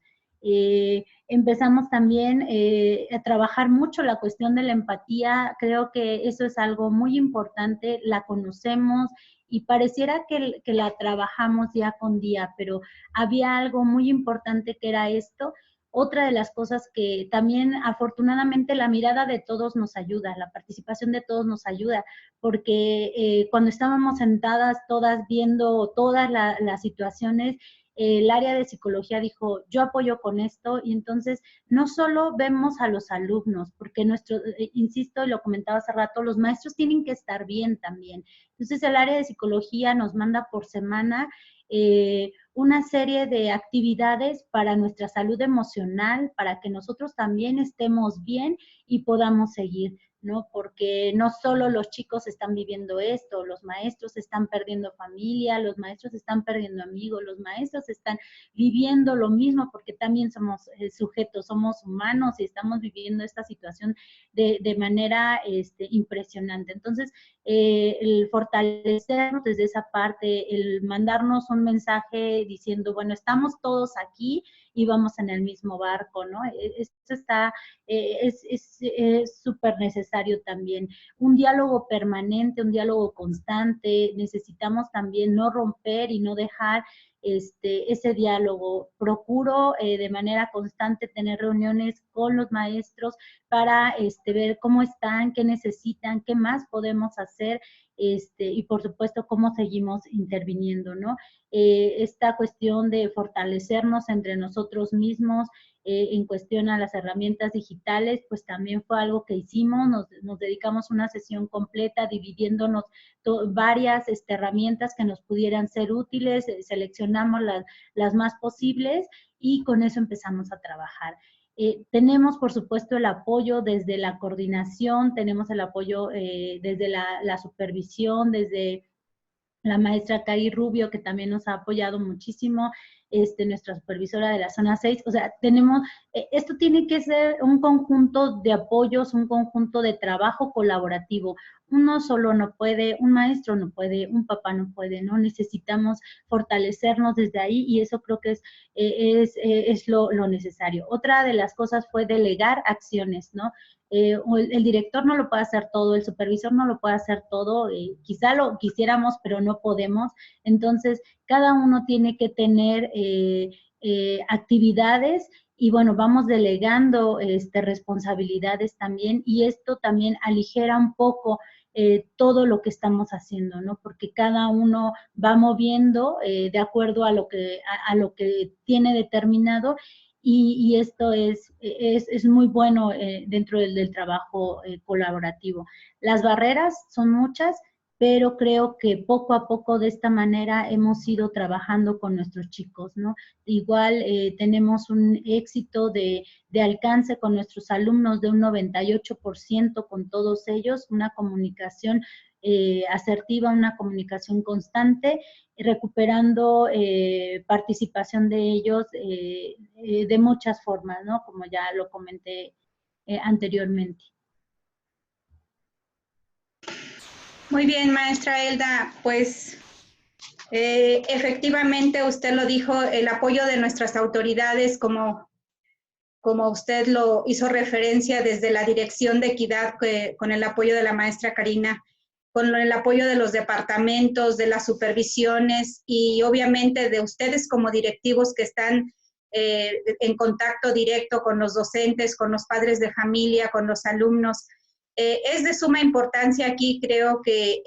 Empezamos también a trabajar mucho la cuestión de la empatía. Creo que eso es algo muy importante, la conocemos y pareciera que la trabajamos día con día, pero había algo muy importante que era esto. Otra de las cosas que también afortunadamente la mirada de todos nos ayuda, la participación de todos nos ayuda, porque cuando estábamos sentadas todas viendo todas las situaciones, el área de psicología dijo, yo apoyo con esto, y entonces no solo vemos a los alumnos, porque insisto, y lo comentaba hace rato, los maestros tienen que estar bien también. Entonces el área de psicología nos manda por semana una serie de actividades para nuestra salud emocional, para que nosotros también estemos bien y podamos seguir, ¿no? Porque no solo los chicos están viviendo esto, los maestros están perdiendo familia, los maestros están perdiendo amigos, los maestros están viviendo lo mismo porque también somos sujetos, somos humanos y estamos viviendo esta situación de manera impresionante. Entonces, el fortalecernos desde esa parte, el mandarnos un mensaje diciendo, bueno, estamos todos aquí y vamos en el mismo barco, ¿no? Esto es súper necesario también. Un diálogo permanente, un diálogo constante. Necesitamos también no romper y no dejar ese diálogo. Procuro de manera constante tener reuniones con los maestros para ver cómo están, qué necesitan, qué más podemos hacer, y por supuesto cómo seguimos interviniendo, ¿no? Esta cuestión de fortalecernos entre nosotros mismos en cuestión a las herramientas digitales, pues también fue algo que hicimos, nos dedicamos una sesión completa dividiéndonos varias herramientas que nos pudieran ser útiles, seleccionamos las más posibles y con eso empezamos a trabajar. Tenemos, por supuesto, el apoyo desde la coordinación, tenemos el apoyo desde la supervisión, desde la maestra Cari Rubio, que también nos ha apoyado muchísimo, nuestra supervisora de la zona 6, o sea, esto tiene que ser un conjunto de apoyos, un conjunto de trabajo colaborativo. Uno solo no puede, un maestro no puede, un papá no puede, ¿no? Necesitamos fortalecernos desde ahí y eso creo que es lo necesario. Otra de las cosas fue delegar acciones, ¿no? El director no lo puede hacer todo, el supervisor no lo puede hacer todo, quizá lo quisiéramos, pero no podemos. Entonces, cada uno tiene que tener actividades y bueno, vamos delegando responsabilidades también y esto también aligera un poco todo lo que estamos haciendo, ¿no? Porque cada uno va moviendo de acuerdo a lo que tiene determinado y esto es muy bueno dentro del trabajo colaborativo. Las barreras son muchas, pero creo que poco a poco de esta manera hemos ido trabajando con nuestros chicos, ¿no? Igual tenemos un éxito de alcance con nuestros alumnos de un 98% con todos ellos, una comunicación asertiva, una comunicación constante, recuperando participación de ellos de muchas formas, ¿no? Como ya lo comenté anteriormente. Muy bien, maestra Elda, pues efectivamente usted lo dijo, el apoyo de nuestras autoridades, como usted lo hizo referencia desde la Dirección de Equidad, con el apoyo de la maestra Karina, con el apoyo de los departamentos, de las supervisiones y obviamente de ustedes como directivos que están en contacto directo con los docentes, con los padres de familia, con los alumnos. Es de suma importancia aquí, creo que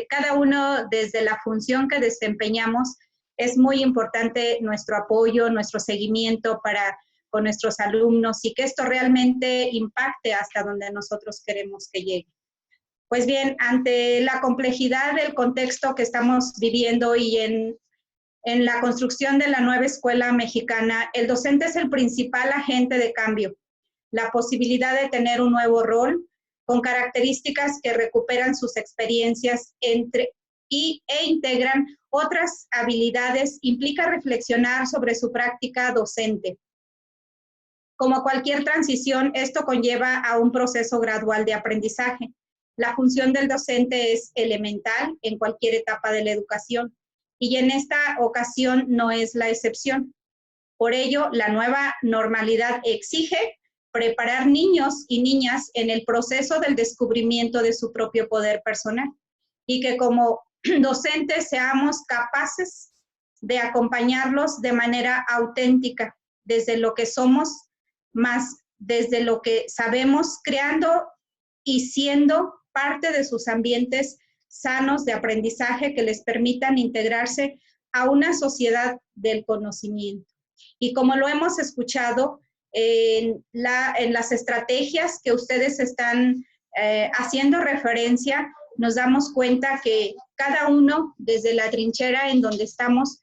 cada uno desde la función que desempeñamos es muy importante nuestro apoyo, nuestro seguimiento con nuestros alumnos y que esto realmente impacte hasta donde nosotros queremos que llegue. Pues bien, ante la complejidad del contexto que estamos viviendo y en la construcción de la nueva escuela mexicana, el docente es el principal agente de cambio. La posibilidad de tener un nuevo rol con características que recuperan sus experiencias e integran otras habilidades implica reflexionar sobre su práctica docente. Como cualquier transición, esto conlleva a un proceso gradual de aprendizaje. La función del docente es elemental en cualquier etapa de la educación y en esta ocasión no es la excepción. Por ello, la nueva normalidad exige preparar niños y niñas en el proceso del descubrimiento de su propio poder personal y que como docentes seamos capaces de acompañarlos de manera auténtica, desde lo que somos, más desde lo que sabemos, creando y siendo parte de sus ambientes sanos de aprendizaje que les permitan integrarse a una sociedad del conocimiento. Y como lo hemos escuchado en las estrategias que ustedes están haciendo referencia, nos damos cuenta que cada uno desde la trinchera en donde estamos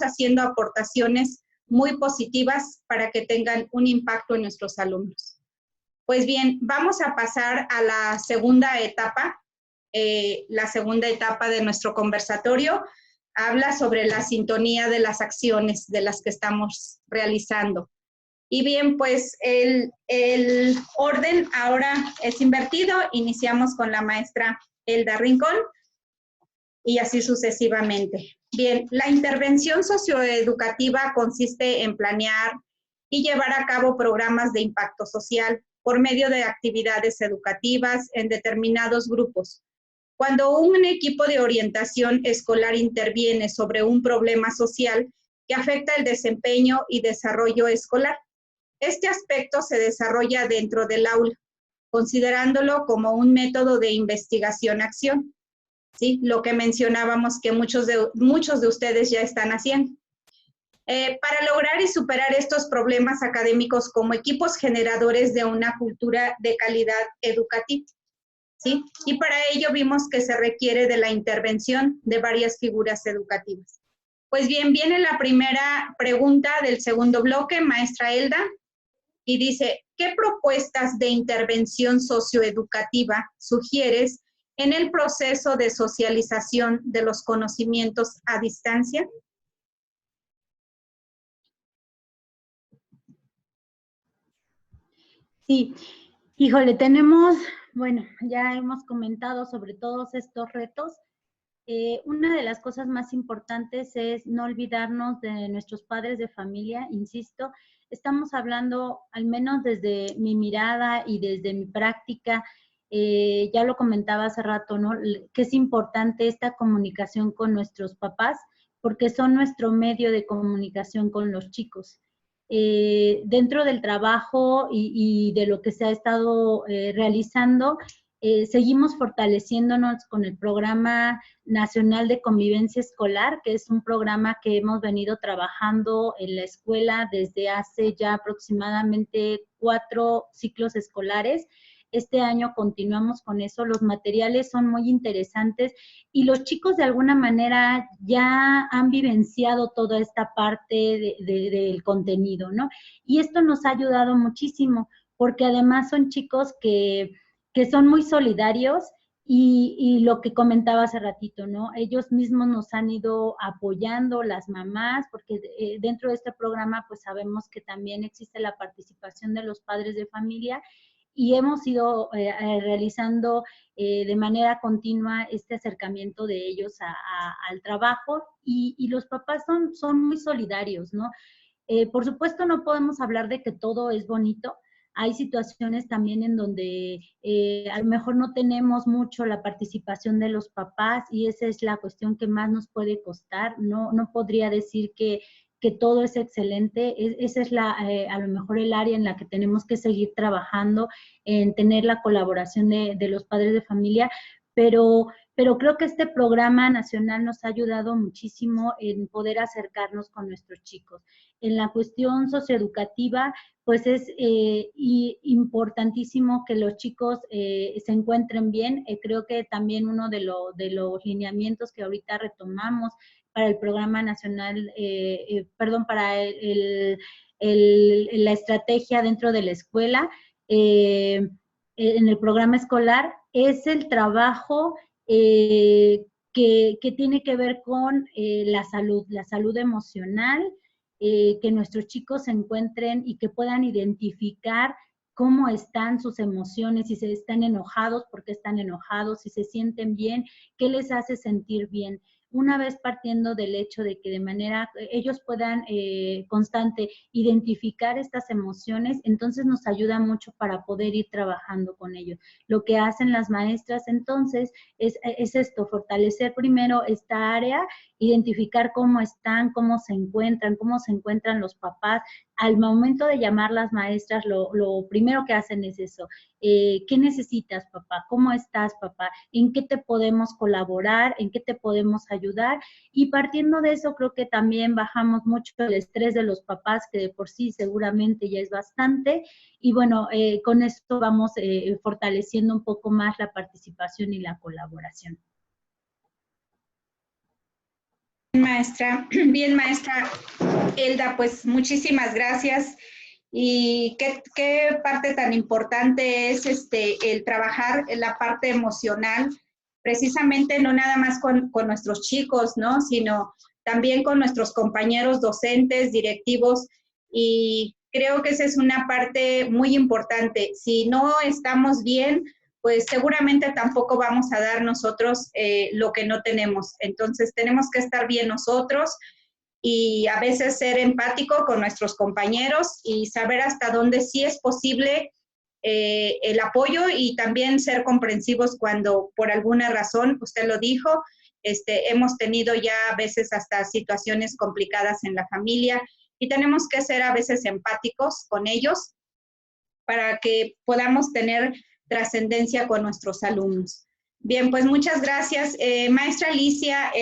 haciendo aportaciones muy positivas para que tengan un impacto en nuestros alumnos. Pues bien, vamos a pasar a la segunda etapa. La segunda etapa de nuestro conversatorio habla sobre la sintonía de las acciones de las que estamos realizando. Y bien, pues el orden ahora es invertido. Iniciamos con la maestra Elda Rincón y así sucesivamente. Bien, la intervención socioeducativa consiste en planear y llevar a cabo programas de impacto social por medio de actividades educativas en determinados grupos. Cuando un equipo de orientación escolar interviene sobre un problema social que afecta el desempeño y desarrollo escolar, este aspecto se desarrolla dentro del aula, considerándolo como un método de investigación-acción, ¿sí? Lo que mencionábamos que muchos de ustedes ya están haciendo. Para lograr y superar estos problemas académicos como equipos generadores de una cultura de calidad educativa, ¿sí? Y para ello vimos que se requiere de la intervención de varias figuras educativas. Pues bien, viene la primera pregunta del segundo bloque, maestra Elda, y dice, ¿qué propuestas de intervención socioeducativa sugieres en el proceso de socialización de los conocimientos a distancia? Sí, híjole, tenemos, bueno, ya hemos comentado sobre todos estos retos. Una de las cosas más importantes es no olvidarnos de nuestros padres de familia, insisto, estamos hablando, al menos desde mi mirada y desde mi práctica, ya lo comentaba hace rato, ¿no? Que es importante esta comunicación con nuestros papás, porque son nuestro medio de comunicación con los chicos. Dentro del trabajo y de lo que se ha estado realizando, seguimos fortaleciéndonos con el Programa Nacional de Convivencia Escolar, que es un programa que hemos venido trabajando en la escuela desde hace ya aproximadamente 4 ciclos escolares. Este año continuamos con eso, los materiales son muy interesantes y los chicos de alguna manera ya han vivenciado toda esta parte del contenido, ¿no? Y esto nos ha ayudado muchísimo porque además son chicos que son muy solidarios y lo que comentaba hace ratito, ¿no? Ellos mismos nos han ido apoyando, las mamás, porque dentro de este programa pues sabemos que también existe la participación de los padres de familia y hemos ido realizando de manera continua este acercamiento de ellos al trabajo y los papás son muy solidarios, ¿no? Por supuesto no podemos hablar de que todo es bonito, Hay situaciones también en donde a lo mejor no tenemos mucho la participación de los papás y esa es la cuestión que más nos puede costar. No podría decir que todo es excelente. Esa es a lo mejor el área en la que tenemos que seguir trabajando, en tener la colaboración de los padres de familia, pero creo que este programa nacional nos ha ayudado muchísimo en poder acercarnos con nuestros chicos. En la cuestión socioeducativa, pues es importantísimo que los chicos se encuentren bien. Creo que también uno de los lineamientos que ahorita retomamos para el programa nacional, para la estrategia dentro de la escuela, en el programa escolar, es el trabajo que tiene que ver con la salud emocional, que nuestros chicos se encuentren y que puedan identificar cómo están sus emociones, si se están enojados, por qué están enojados, si se sienten bien, qué les hace sentir bien. Una vez partiendo del hecho de que de manera ellos puedan constante identificar estas emociones, entonces nos ayuda mucho para poder ir trabajando con ellos. Lo que hacen las maestras entonces es esto, fortalecer primero esta área, identificar cómo están, cómo se encuentran los papás. Al momento de llamar las maestras, lo primero que hacen es eso. ¿Qué necesitas, papá? ¿Cómo estás, papá? ¿En qué te podemos colaborar? ¿En qué te podemos ayudar? Y partiendo de eso, creo que también bajamos mucho el estrés de los papás, que de por sí seguramente ya es bastante. Y bueno, con esto vamos fortaleciendo un poco más la participación y la colaboración. Bien, maestra Elda, pues muchísimas gracias. Y qué parte tan importante es el trabajar en la parte emocional, precisamente no nada más con nuestros chicos, ¿no? Sino también con nuestros compañeros docentes, directivos, y creo que esa es una parte muy importante. Si no estamos bien, pues seguramente tampoco vamos a dar nosotros lo que no tenemos. Entonces tenemos que estar bien nosotros y a veces ser empático con nuestros compañeros y saber hasta dónde sí es posible el apoyo y también ser comprensivos cuando por alguna razón, usted lo dijo, hemos tenido ya a veces hasta situaciones complicadas en la familia y tenemos que ser a veces empáticos con ellos para que podamos tener trascendencia con nuestros alumnos. Bien, pues muchas gracias. Maestra Alicia,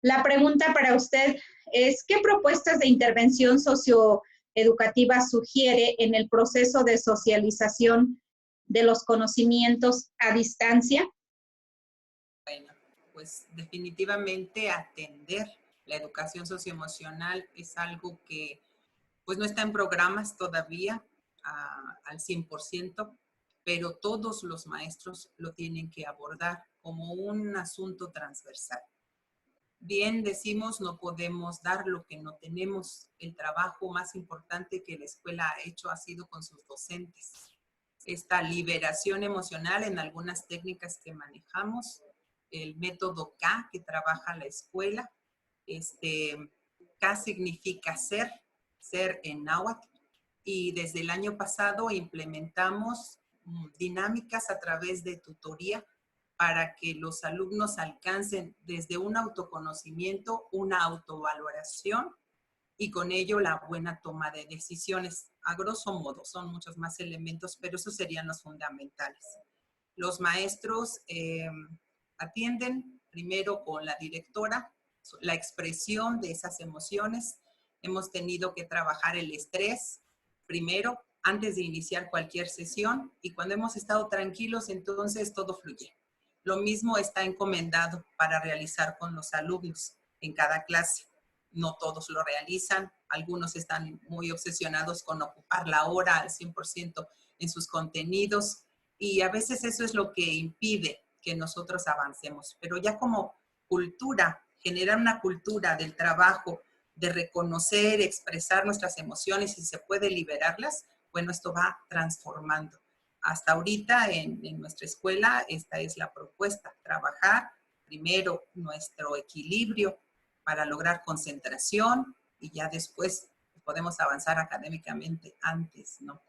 la pregunta para usted es, ¿qué propuestas de intervención socioeducativa sugiere en el proceso de socialización de los conocimientos a distancia? Bueno, pues definitivamente atender la educación socioemocional es algo que pues no está en programas todavía al 100%, pero todos los maestros lo tienen que abordar como un asunto transversal. Bien decimos, no podemos dar lo que no tenemos. El trabajo más importante que la escuela ha hecho ha sido con sus docentes. Esta liberación emocional en algunas técnicas que manejamos, el método K que trabaja la escuela, K significa ser en náhuatl, y desde el año pasado implementamos dinámicas a través de tutoría para que los alumnos alcancen desde un autoconocimiento, una autovaloración y con ello la buena toma de decisiones. A grosso modo, son muchos más elementos, pero esos serían los fundamentales. Los maestros atienden primero con la directora la expresión de esas emociones. Hemos tenido que trabajar el estrés primero, antes de iniciar cualquier sesión, y cuando hemos estado tranquilos, entonces todo fluye. Lo mismo está encomendado para realizar con los alumnos en cada clase. No todos lo realizan, algunos están muy obsesionados con ocupar la hora al 100% en sus contenidos, y a veces eso es lo que impide que nosotros avancemos. Pero ya como cultura, generar una cultura del trabajo, de reconocer, expresar nuestras emociones y se puede liberarlas, bueno, esto va transformando. Hasta ahorita en nuestra escuela esta es la propuesta, trabajar primero nuestro equilibrio para lograr concentración y ya después podemos avanzar académicamente antes, ¿no?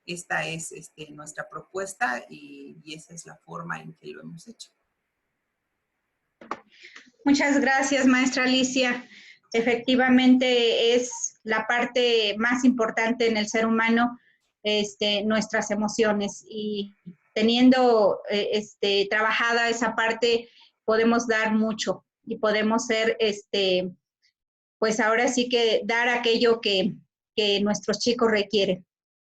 Esta es nuestra propuesta y esa es la forma en que lo hemos hecho. Muchas gracias, maestra Alicia. Efectivamente es la parte más importante en el ser humano, nuestras emociones, y teniendo trabajada esa parte podemos dar mucho y podemos ser, pues ahora sí que dar aquello que nuestros chicos requieren.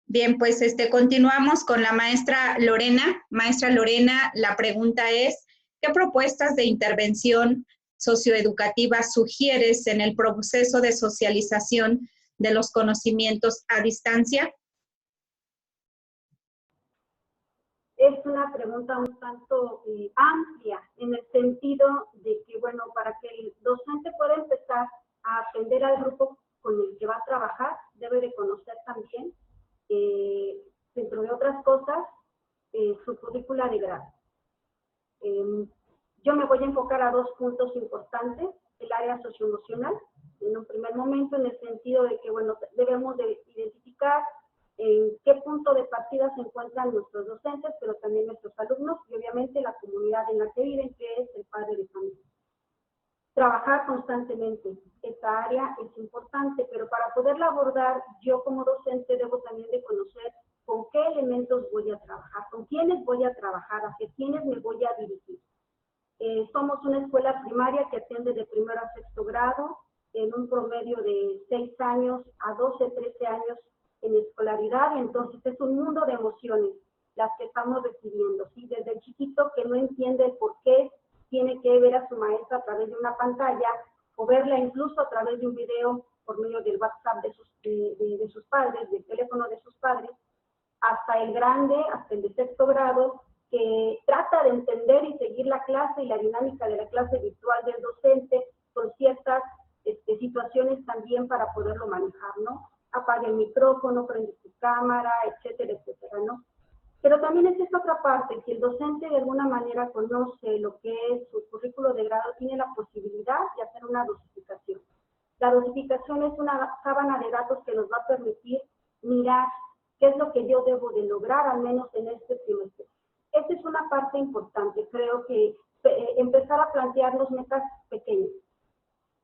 Bien, pues continuamos con la maestra Lorena. Maestra Lorena, la pregunta es, ¿qué propuestas de intervención socioeducativa sugieres en el proceso de socialización de los conocimientos a distancia? Es una pregunta un tanto amplia, en el sentido de que, bueno, para que el docente pueda empezar a atender al grupo con el que va a trabajar, debe de conocer también, dentro de otras cosas, su currícula de grado. Yo me voy a enfocar a dos puntos importantes: el área socioemocional, en un primer momento, en el sentido de que, bueno, debemos de identificar en qué punto de partida se encuentran nuestros docentes, pero también nuestros alumnos y obviamente la comunidad en la que viven, que es el padre de familia. Trabajar constantemente esta área es importante, pero para poderla abordar, yo como docente debo también de conocer con qué elementos voy a trabajar, con quiénes voy a trabajar, hacia quiénes me voy a dirigir. Somos una escuela primaria que atiende de primero a sexto grado, en un promedio de 6 años a 12, 13 años en escolaridad, entonces es un mundo de emociones las que estamos recibiendo, ¿sí? Desde el chiquito que no entiende el por qué tiene que ver a su maestra a través de una pantalla, o verla incluso a través de un video por medio del WhatsApp de sus padres, del teléfono de sus padres, hasta el grande, hasta el de sexto grado, que trata de entender y seguir la clase y la dinámica de la clase virtual del docente con ciertas situaciones también para poderlo manejar, ¿no? Apague el micrófono, prende su cámara, etcétera, etcétera, ¿no? Pero también es esta otra parte: si el docente de alguna manera conoce lo que es su currículo de grado, tiene la posibilidad de hacer una dosificación. La dosificación es una sábana de datos que nos va a permitir mirar qué es lo que yo debo de lograr, al menos en este trimestre. Esta es una parte importante, creo que empezar a plantearnos metas pequeñas.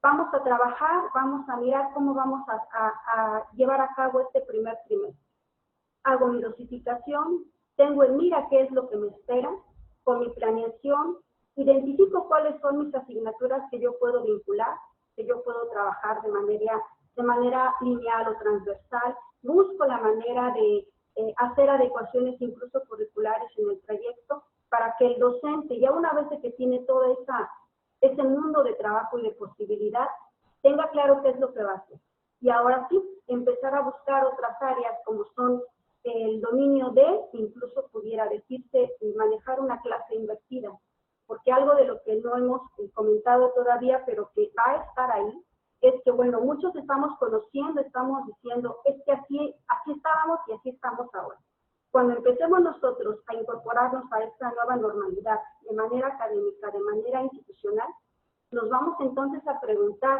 Vamos a trabajar, vamos a mirar cómo vamos a llevar a cabo este primer trimestre. Hago mi dosificación, tengo en mira qué es lo que me espera, con mi planeación, identifico cuáles son mis asignaturas que yo puedo vincular, que yo puedo trabajar de manera lineal o transversal, busco la manera de hacer adecuaciones incluso curriculares en el trayecto, para que el docente, ya una vez que tiene todo ese mundo de trabajo y de posibilidad, tenga claro qué es lo que va a hacer. Y ahora sí, empezar a buscar otras áreas como son el dominio de, incluso pudiera decirse, manejar una clase invertida, porque algo de lo que no hemos comentado todavía, pero que va a estar ahí, es que, bueno, muchos estamos conociendo, estamos diciendo, es que aquí estábamos y así estamos ahora. Cuando empecemos nosotros a incorporarnos a esta nueva normalidad de manera académica, de manera institucional, nos vamos entonces a preguntar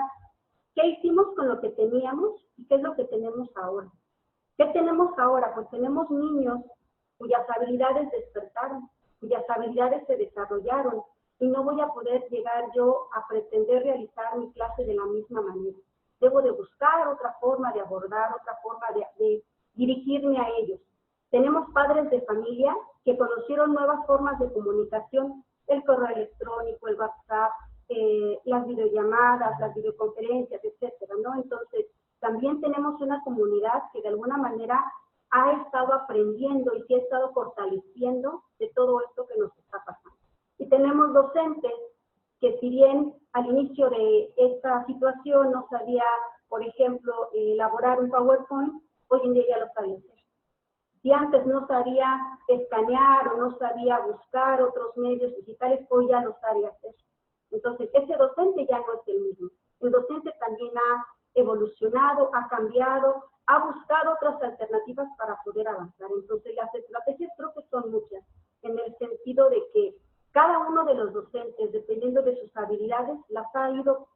qué hicimos con lo que teníamos y qué es lo que tenemos ahora. ¿Qué tenemos ahora? Pues tenemos niños cuyas habilidades despertaron, cuyas habilidades se desarrollaron, y no voy a poder llegar yo a pretender realizar mi clase de la misma manera. Debo de buscar otra forma de abordar, otra forma de dirigirme a ellos. Tenemos padres de familia que conocieron nuevas formas de comunicación, el correo electrónico, el WhatsApp, las videollamadas, las videoconferencias, etcétera, ¿no? Entonces, también tenemos una comunidad que de alguna manera ha estado aprendiendo y que ha estado fortaleciendo de todo esto que nos está pasando. Y tenemos docentes que, si bien al inicio de esta situación no sabía, por ejemplo, elaborar un PowerPoint, hoy en día ya lo saben hacer. Si antes no sabía escanear o no sabía buscar otros medios digitales, hoy ya lo sabe hacer. Entonces, ese docente ya no es el mismo. El docente también ha evolucionado, ha cambiado, ha buscado otras alternativas para poder avanzar. Entonces, las estrategias creo que son muchas, en el sentido de que cada uno de los docentes, dependiendo de sus habilidades, las ha ido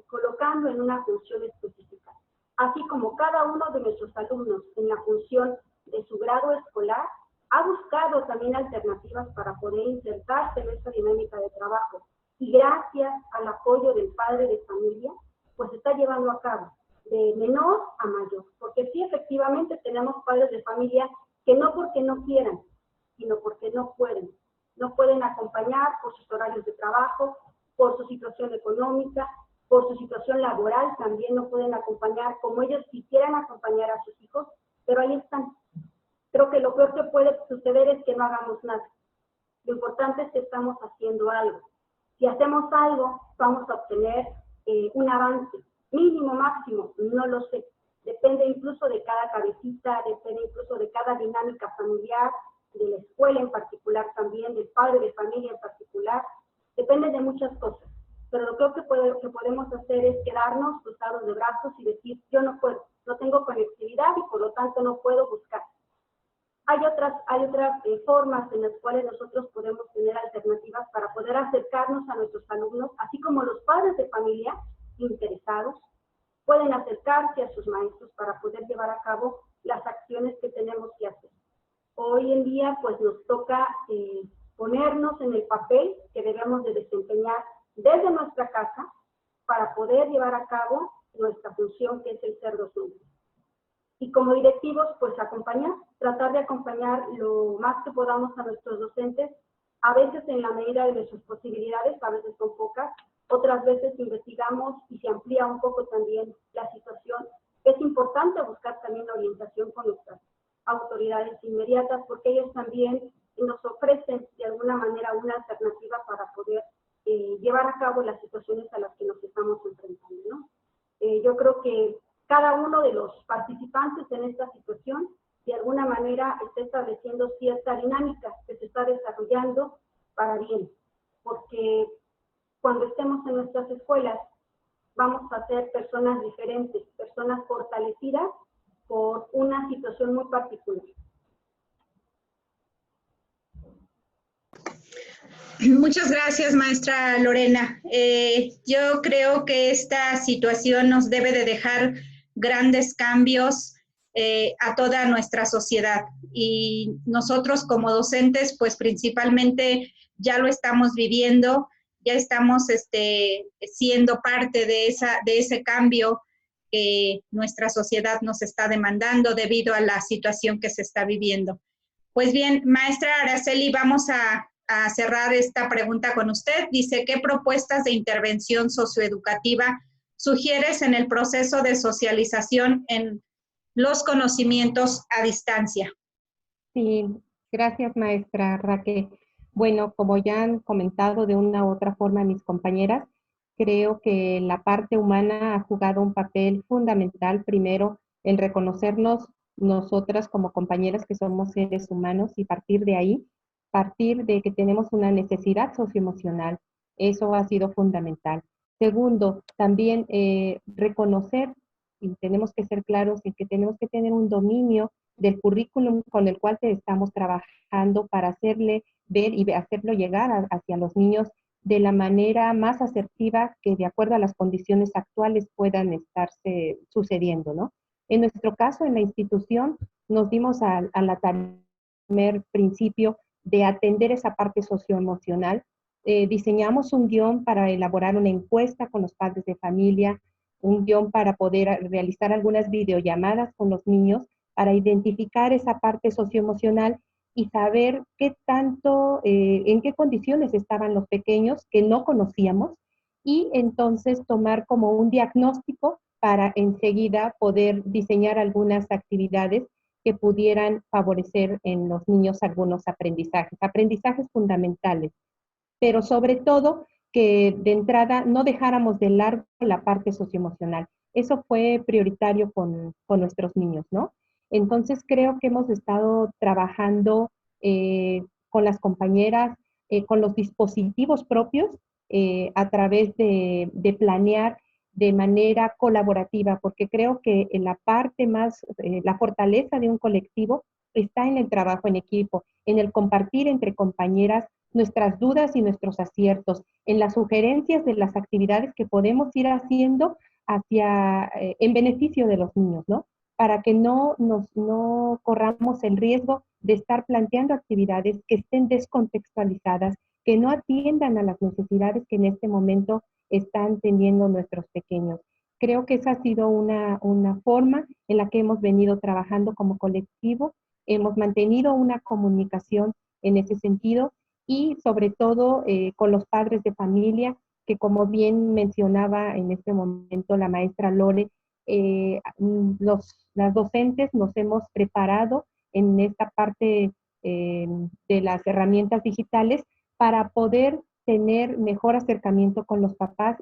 colocando en una función específica. así como cada uno de nuestros alumnos en la función de su grado escolar, ha buscado también alternativas para poder insertarse en esta dinámica de trabajo. Y gracias al apoyo del padre de familia, pues se está llevando a cabo de menor a mayor. Porque sí, efectivamente, tenemos padres de familia que no porque no quieran, sino porque no pueden. No pueden acompañar por sus horarios de trabajo, por su situación económica, por su situación laboral, también no pueden acompañar como ellos quisieran acompañar a sus hijos, pero ahí están. Creo que lo peor que puede suceder es que no hagamos nada. Lo importante es que estamos haciendo algo. Si hacemos algo, vamos a obtener un avance, mínimo, máximo, no lo sé. Depende incluso de cada cabecita, depende incluso de cada dinámica familiar, de la escuela en particular también, del padre de familia en particular. Depende de muchas cosas. Pero lo que podemos hacer es quedarnos cruzados de brazos y decir, yo no puedo, no tengo conectividad y por lo tanto no puedo buscar. Hay otras formas en las cuales nosotros podemos tener alternativas para poder acercarnos a nuestros alumnos, así como los padres de familia interesados pueden acercarse a sus maestros para poder llevar a cabo las acciones que tenemos que hacer. Hoy en día, pues nos toca ponernos en el papel que debemos de desempeñar desde nuestra casa para poder llevar a cabo nuestra función, que es el ser docente. Y como directivos, pues acompañar, tratar de acompañar lo más que podamos a nuestros docentes, a veces en la medida de sus posibilidades, a veces son pocas, otras veces investigamos y se amplía un poco también la situación. Es importante buscar también la orientación con nuestras autoridades inmediatas, porque ellos también nos ofrecen de alguna manera una alternativa para poder llevar a cabo las situaciones a las que nos estamos enfrentando, ¿no? Yo creo que cada uno de los participantes en esta situación de alguna manera está estableciendo cierta dinámica que se está desarrollando para bien, porque cuando estemos en nuestras escuelas vamos a ser personas diferentes, personas fortalecidas por una situación muy particular. Muchas gracias, maestra Lorena. Yo creo que esta situación nos debe de dejar grandes cambios a toda nuestra sociedad. Y nosotros como docentes, pues principalmente ya lo estamos viviendo, ya estamos siendo parte de ese cambio que nuestra sociedad nos está demandando debido a la situación que se está viviendo. Pues bien, maestra Araceli, vamos a cerrar esta pregunta con usted. Dice, ¿qué propuestas de intervención socioeducativa sugieres en el proceso de socialización en los conocimientos a distancia? Sí, gracias, maestra Raquel. Bueno, como ya han comentado de una u otra forma mis compañeras, creo que la parte humana ha jugado un papel fundamental, primero, en reconocernos nosotras como compañeras que somos seres humanos y partir de ahí, partir de que tenemos una necesidad socioemocional. Eso ha sido fundamental. Segundo, también reconocer, y tenemos que ser claros en que tenemos que tener un dominio del currículum con el cual estamos trabajando para hacerle ver y hacerlo llegar hacia los niños de la manera más asertiva que de acuerdo a las condiciones actuales puedan estarse sucediendo, ¿no? En nuestro caso, en la institución, nos dimos a la primer principio de atender esa parte socioemocional. Diseñamos un guión para elaborar una encuesta con los padres de familia, un guión para poder realizar algunas videollamadas con los niños para identificar esa parte socioemocional y saber qué tanto, en qué condiciones estaban los pequeños que no conocíamos y entonces tomar como un diagnóstico para enseguida poder diseñar algunas actividades que pudieran favorecer en los niños algunos aprendizajes fundamentales, pero sobre todo que de entrada no dejáramos de largo la parte socioemocional. Eso fue prioritario con nuestros niños, ¿no? Entonces creo que hemos estado trabajando con las compañeras, con los dispositivos propios, a través de planear de manera colaborativa, porque creo que en la parte más, la fortaleza de un colectivo está en el trabajo en equipo, en el compartir entre compañeras nuestras dudas y nuestros aciertos, en las sugerencias de las actividades que podemos ir haciendo en beneficio de los niños, ¿no? Para que no corramos el riesgo de estar planteando actividades que estén descontextualizadas, que no atiendan a las necesidades que en este momento están teniendo nuestros pequeños. Creo que esa ha sido una forma en la que hemos venido trabajando como colectivo, hemos mantenido una comunicación en ese sentido y sobre todo con los padres de familia, que como bien mencionaba en este momento la maestra Lore, las docentes nos hemos preparado en esta parte de las herramientas digitales para poder tener mejor acercamiento con los papás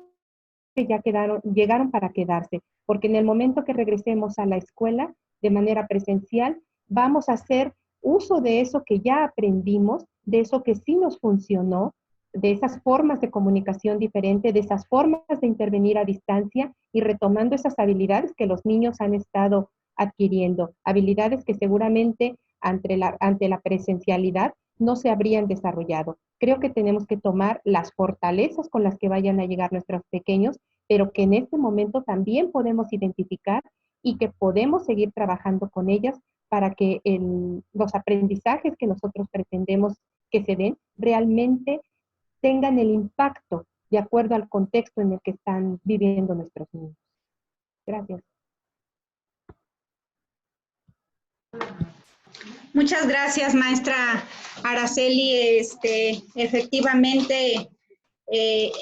que ya llegaron para quedarse, porque en el momento que regresemos a la escuela de manera presencial, vamos a hacer uso de eso que ya aprendimos, de eso que sí nos funcionó, de esas formas de comunicación diferente, de esas formas de intervenir a distancia y retomando esas habilidades que los niños han estado adquiriendo, habilidades que seguramente ante la presencialidad no se habrían desarrollado. Creo que tenemos que tomar las fortalezas con las que vayan a llegar nuestros pequeños, pero que en este momento también podemos identificar y que podemos seguir trabajando con ellas para que los aprendizajes que nosotros pretendemos que se den realmente tengan el impacto de acuerdo al contexto en el que están viviendo nuestros niños. Gracias. Muchas gracias, maestra Araceli. Efectivamente,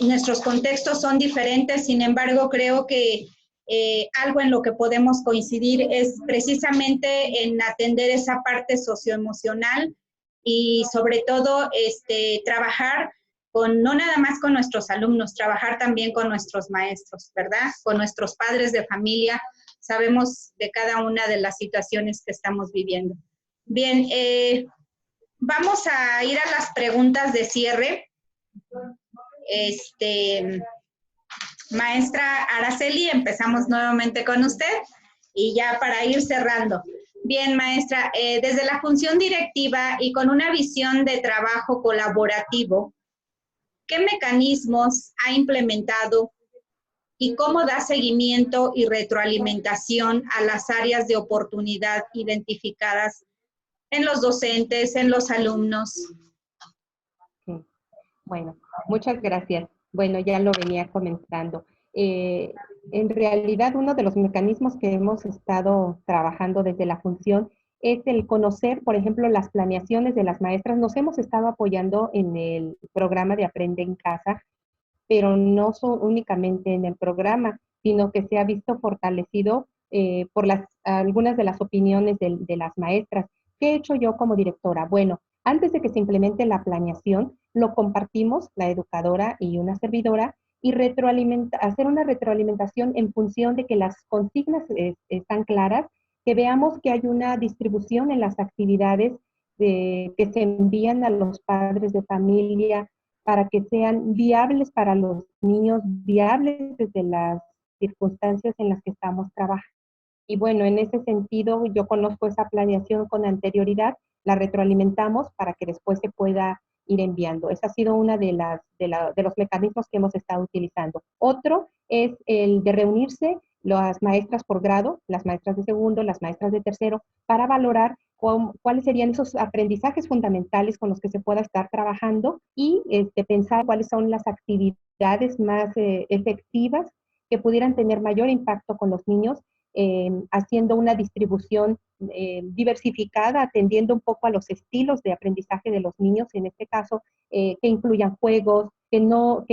nuestros contextos son diferentes, sin embargo, creo que algo en lo que podemos coincidir es precisamente en atender esa parte socioemocional y sobre todo trabajar no nada más con nuestros alumnos, trabajar también con nuestros maestros, ¿verdad? Con nuestros padres de familia. Sabemos de cada una de las situaciones que estamos viviendo. Bien, vamos a ir a las preguntas de cierre. Maestra Araceli, empezamos nuevamente con usted y ya para ir cerrando. Bien, maestra, desde la función directiva y con una visión de trabajo colaborativo, ¿qué mecanismos ha implementado y cómo da seguimiento y retroalimentación a las áreas de oportunidad identificadas en los docentes, en los alumnos? Sí. Bueno, muchas gracias. Bueno, ya lo venía comentando. En realidad, uno de los mecanismos que hemos estado trabajando desde la función es el conocer, por ejemplo, las planeaciones de las maestras. Nos hemos estado apoyando en el programa de Aprende en Casa, pero no únicamente en el programa, sino que se ha visto fortalecido por algunas de las opiniones de las maestras. ¿Qué he hecho yo como directora? Bueno, antes de que se implemente la planeación, lo compartimos, la educadora y una servidora, y hacer una retroalimentación en función de que las consignas están claras, que veamos que hay una distribución en las actividades que se envían a los padres de familia para que sean viables para los niños, viables desde las circunstancias en las que estamos trabajando. Y bueno, en ese sentido, yo conozco esa planeación con anterioridad, la retroalimentamos para que después se pueda ir enviando. Ese ha sido uno de los mecanismos que hemos estado utilizando. Otro es el de reunirse las maestras por grado, las maestras de segundo, las maestras de tercero, para valorar cuáles serían esos aprendizajes fundamentales con los que se pueda estar trabajando y pensar cuáles son las actividades más efectivas que pudieran tener mayor impacto con los niños, haciendo una distribución diversificada, atendiendo un poco a los estilos de aprendizaje de los niños, en este caso, que incluyan juegos, que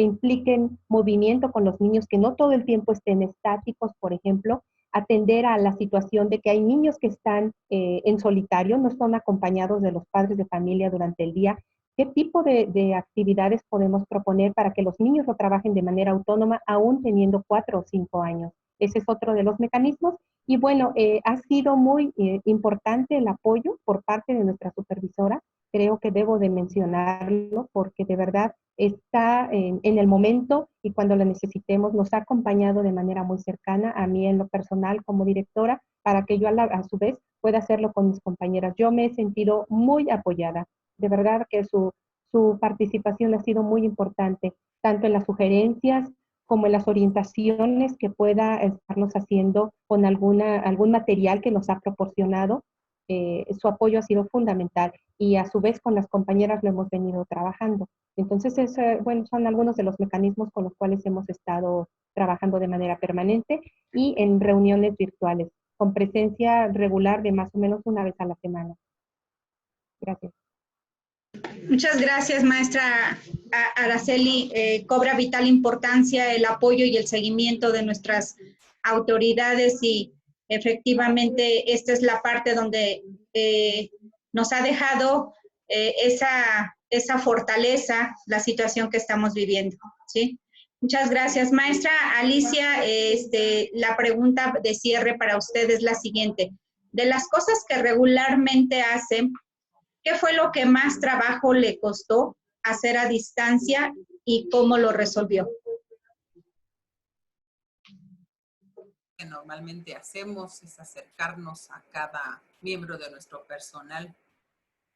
impliquen movimiento con los niños, que no todo el tiempo estén estáticos, por ejemplo, atender a la situación de que hay niños que están en solitario, no son acompañados de los padres de familia durante el día. ¿Qué tipo de actividades podemos proponer para que los niños lo trabajen de manera autónoma, aún teniendo 4 o 5 años? Ese es otro de los mecanismos. Y bueno, ha sido muy importante el apoyo por parte de nuestra supervisora. Creo que debo de mencionarlo porque de verdad está en el momento y cuando lo necesitemos nos ha acompañado de manera muy cercana a mí en lo personal como directora para que yo a su vez pueda hacerlo con mis compañeras. Yo me he sentido muy apoyada. De verdad que su participación ha sido muy importante, tanto en las sugerencias como en las orientaciones que pueda estarnos haciendo con algún material que nos ha proporcionado. Su apoyo ha sido fundamental y a su vez con las compañeras lo hemos venido trabajando. Entonces, bueno, son algunos de los mecanismos con los cuales hemos estado trabajando de manera permanente y en reuniones virtuales, con presencia regular de más o menos una vez a la semana. Gracias. Muchas gracias, maestra Araceli. Cobra vital importancia el apoyo y el seguimiento de nuestras autoridades y efectivamente esta es la parte donde nos ha dejado esa fortaleza, la situación que estamos viviendo, ¿sí? Muchas gracias, maestra Alicia. La pregunta de cierre para usted es la siguiente. De las cosas que regularmente hacen, ¿qué fue lo que más trabajo le costó hacer a distancia y cómo lo resolvió? Que normalmente hacemos es acercarnos a cada miembro de nuestro personal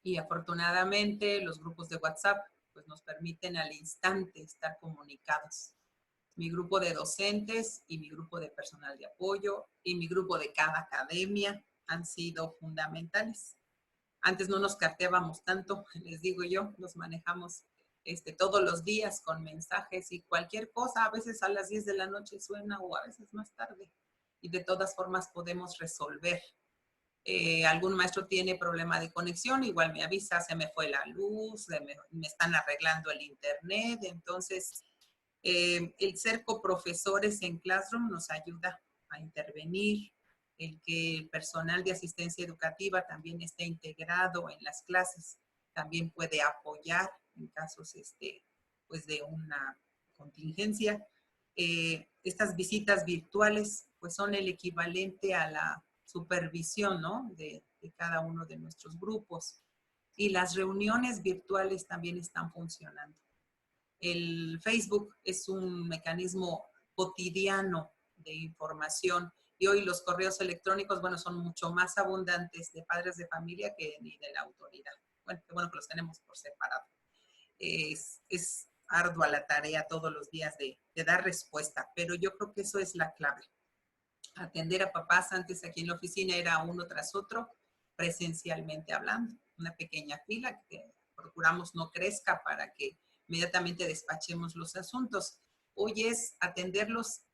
y afortunadamente los grupos de WhatsApp pues nos permiten al instante estar comunicados. Mi grupo de docentes y mi grupo de personal de apoyo y mi grupo de cada academia han sido fundamentales. Antes no nos carteábamos tanto, les digo yo, nos manejamos todos los días con mensajes y cualquier cosa, a veces a las 10 de la noche suena o a veces más tarde. Y de todas formas podemos resolver. Algún maestro tiene problema de conexión, igual me avisa, se me fue la luz, me están arreglando el internet. Entonces, el ser coprofesores en Classroom nos ayuda a intervenir. El que el personal de asistencia educativa también esté integrado en las clases, también puede apoyar en casos pues de una contingencia. Estas visitas virtuales pues son el equivalente a la supervisión, ¿no? de cada uno de nuestros grupos. Y las reuniones virtuales también están funcionando. El Facebook es un mecanismo cotidiano de información y hoy los correos electrónicos, bueno, son mucho más abundantes de padres de familia que ni de la autoridad. Bueno, qué bueno que los tenemos por separado. Es ardua la tarea todos los días de dar respuesta, pero yo creo que eso es la clave. Atender a papás antes aquí en la oficina era uno tras otro, presencialmente hablando. Una pequeña fila que procuramos no crezca para que inmediatamente despachemos los asuntos. Hoy es atenderlos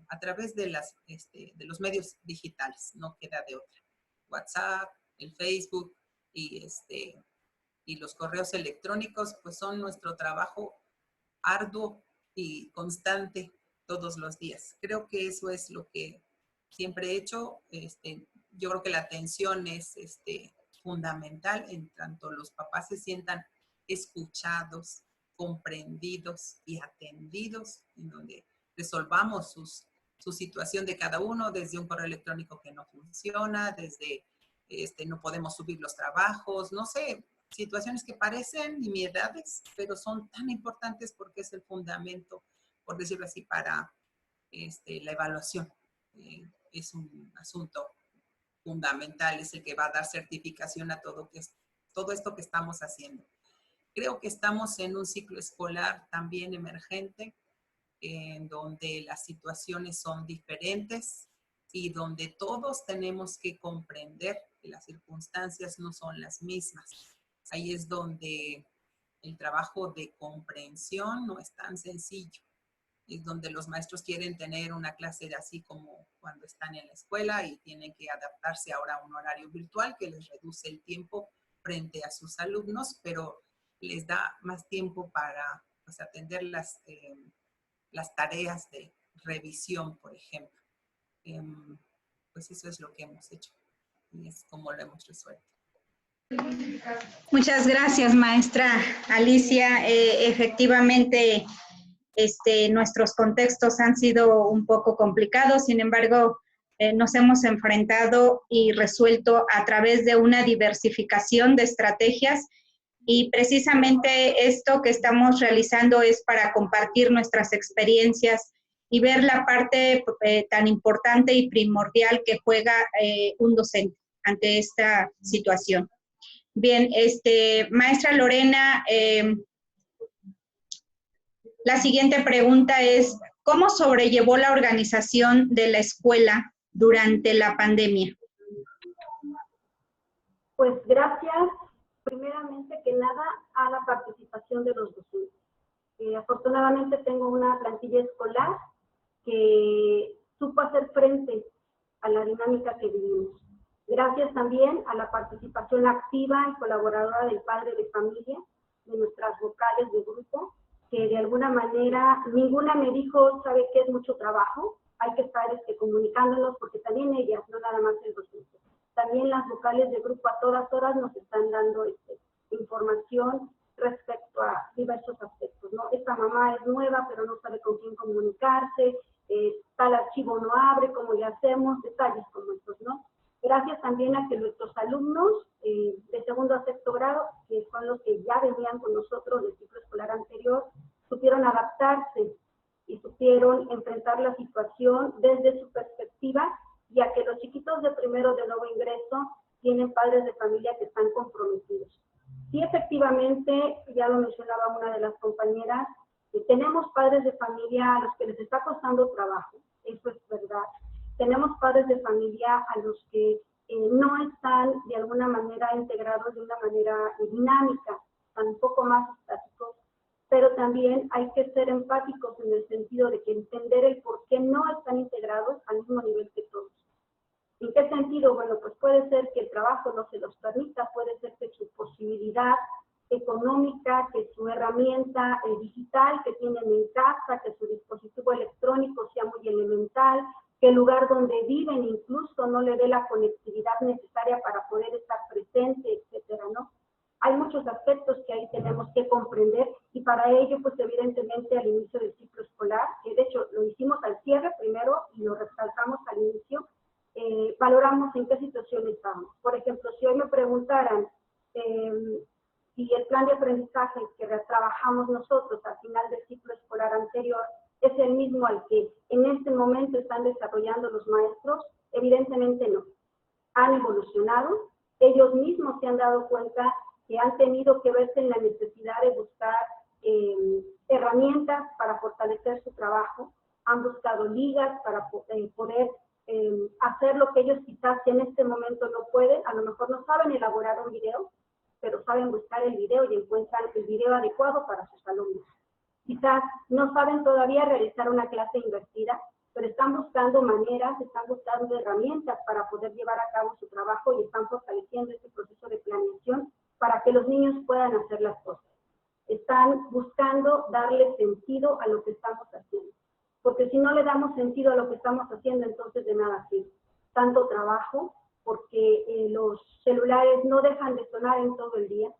a través de los medios digitales, no queda de otra. WhatsApp, el Facebook y los correos electrónicos, pues son nuestro trabajo arduo y constante todos los días. Creo que eso es lo que siempre he hecho. Yo creo que la atención es fundamental en tanto los papás se sientan escuchados, comprendidos y atendidos, en donde resolvamos su situación de cada uno, desde un correo electrónico que no funciona, desde no podemos subir los trabajos, no sé, situaciones que parecen nimiedades, pero son tan importantes porque es el fundamento, por decirlo así, para la evaluación. Es un asunto fundamental, es el que va a dar certificación a todo esto que estamos haciendo. Creo que estamos en un ciclo escolar también emergente, en donde las situaciones son diferentes y donde todos tenemos que comprender que las circunstancias no son las mismas. Ahí es donde el trabajo de comprensión no es tan sencillo. Es donde los maestros quieren tener una clase así como cuando están en la escuela y tienen que adaptarse ahora a un horario virtual que les reduce el tiempo frente a sus alumnos, pero les da más tiempo para pues, atender las tareas de revisión, por ejemplo. Pues eso es lo que hemos hecho y es como lo hemos resuelto. Muchas gracias, maestra Alicia. Efectivamente, nuestros contextos han sido un poco complicados, sin embargo, nos hemos enfrentado y resuelto a través de una diversificación de estrategias y precisamente esto que estamos realizando es para compartir nuestras experiencias y ver la parte tan importante y primordial que juega un docente ante esta situación. Bien, maestra Lorena, la siguiente pregunta es, ¿cómo sobrellevó la organización de la escuela durante la pandemia? Pues gracias, primeramente que nada, a la participación de los docentes. Afortunadamente tengo una plantilla escolar que supo hacer frente a la dinámica que vivimos. Gracias también a la participación activa y colaboradora del padre de familia, de nuestras vocales de grupo, que de alguna manera ninguna me dijo, ¿sabe qué? Es mucho trabajo, hay que estar comunicándonos, porque también ellas, no nada más el docente, también las vocales de grupo a todas horas nos están dando información respecto a diversos aspectos, ¿no? Esta mamá es nueva, pero no sabe con quién comunicarse, tal archivo no abre, ¿cómo le hacemos? Detalles como estos, ¿no? Gracias también a que nuestros alumnos de segundo a sexto grado, que son los que ya venían con nosotros del ciclo escolar anterior, supieron adaptarse y supieron enfrentar la situación desde su perspectiva, ya que los chiquitos de primero de nuevo ingreso tienen padres de familia que están comprometidos. Sí, efectivamente, ya lo mencionaba una de las compañeras, tenemos padres de familia a los que les está costando trabajo, eso es verdad. Tenemos padres de familia a los que no están de alguna manera integrados de una manera dinámica, están un poco más estáticos, pero también hay que ser empáticos en el sentido de que entender el por qué no están integrados al mismo nivel que todos. ¿En qué sentido? Bueno, pues puede ser que el trabajo no se los permita, puede ser que su posibilidad económica, que su herramienta digital que tienen en casa, que su dispositivo electrónico sea muy elemental, que el lugar donde viven incluso no le dé la conectividad necesaria para poder estar presente, etcétera, ¿no? Hay muchos aspectos que ahí tenemos que comprender y para ello, pues evidentemente al inicio del ciclo escolar, que de hecho lo hicimos al cierre primero y lo resaltamos al inicio, valoramos en qué situación estamos. Por ejemplo, si hoy me preguntaran si el plan de aprendizaje que trabajamos nosotros al final del ciclo escolar anterior es el mismo al que en este momento están desarrollando los maestros, evidentemente no. Han evolucionado, ellos mismos se han dado cuenta que han tenido que verse en la necesidad de buscar herramientas para fortalecer su trabajo, han buscado ligas para poder hacer lo que ellos quizás en este momento no pueden, a lo mejor no saben elaborar un video, pero saben buscar el video y encuentran el video adecuado para sus alumnos. Quizás no saben todavía realizar una clase invertida, pero están buscando maneras, están buscando herramientas para poder llevar a cabo su trabajo y están fortaleciendo ese proceso de planeación para que los niños puedan hacer las cosas. Están buscando darle sentido a lo que estamos haciendo. Porque si no le damos sentido a lo que estamos haciendo, entonces de nada sirve. Tanto trabajo, porque los celulares no dejan de sonar en todo el día.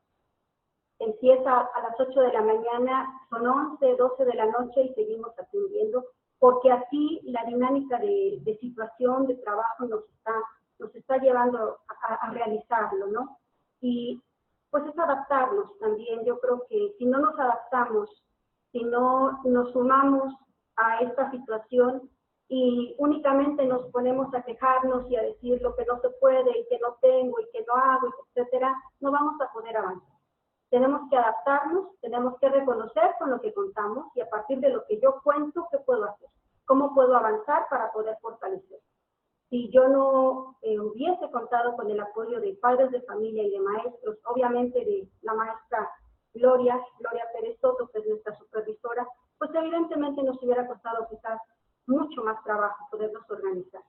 Empieza a las 8 de la mañana, son 11, 12 de la noche y seguimos atendiendo, porque así la dinámica de situación, de trabajo nos está llevando a realizarlo, ¿no? Y pues es adaptarnos también. Yo creo que si no nos adaptamos, si no nos sumamos a esta situación y únicamente nos ponemos a quejarnos y a decir lo que no se puede y que no tengo y que no hago, etcétera, no vamos a poder avanzar. Tenemos que adaptarnos, tenemos que reconocer con lo que contamos y a partir de lo que yo cuento, ¿qué puedo hacer? ¿Cómo puedo avanzar para poder fortalecer? Si yo no hubiese contado con el apoyo de padres de familia y de maestros, obviamente de la maestra Gloria Pérez Soto, que es nuestra supervisora, pues evidentemente nos hubiera costado quizás mucho más trabajo podernos organizar.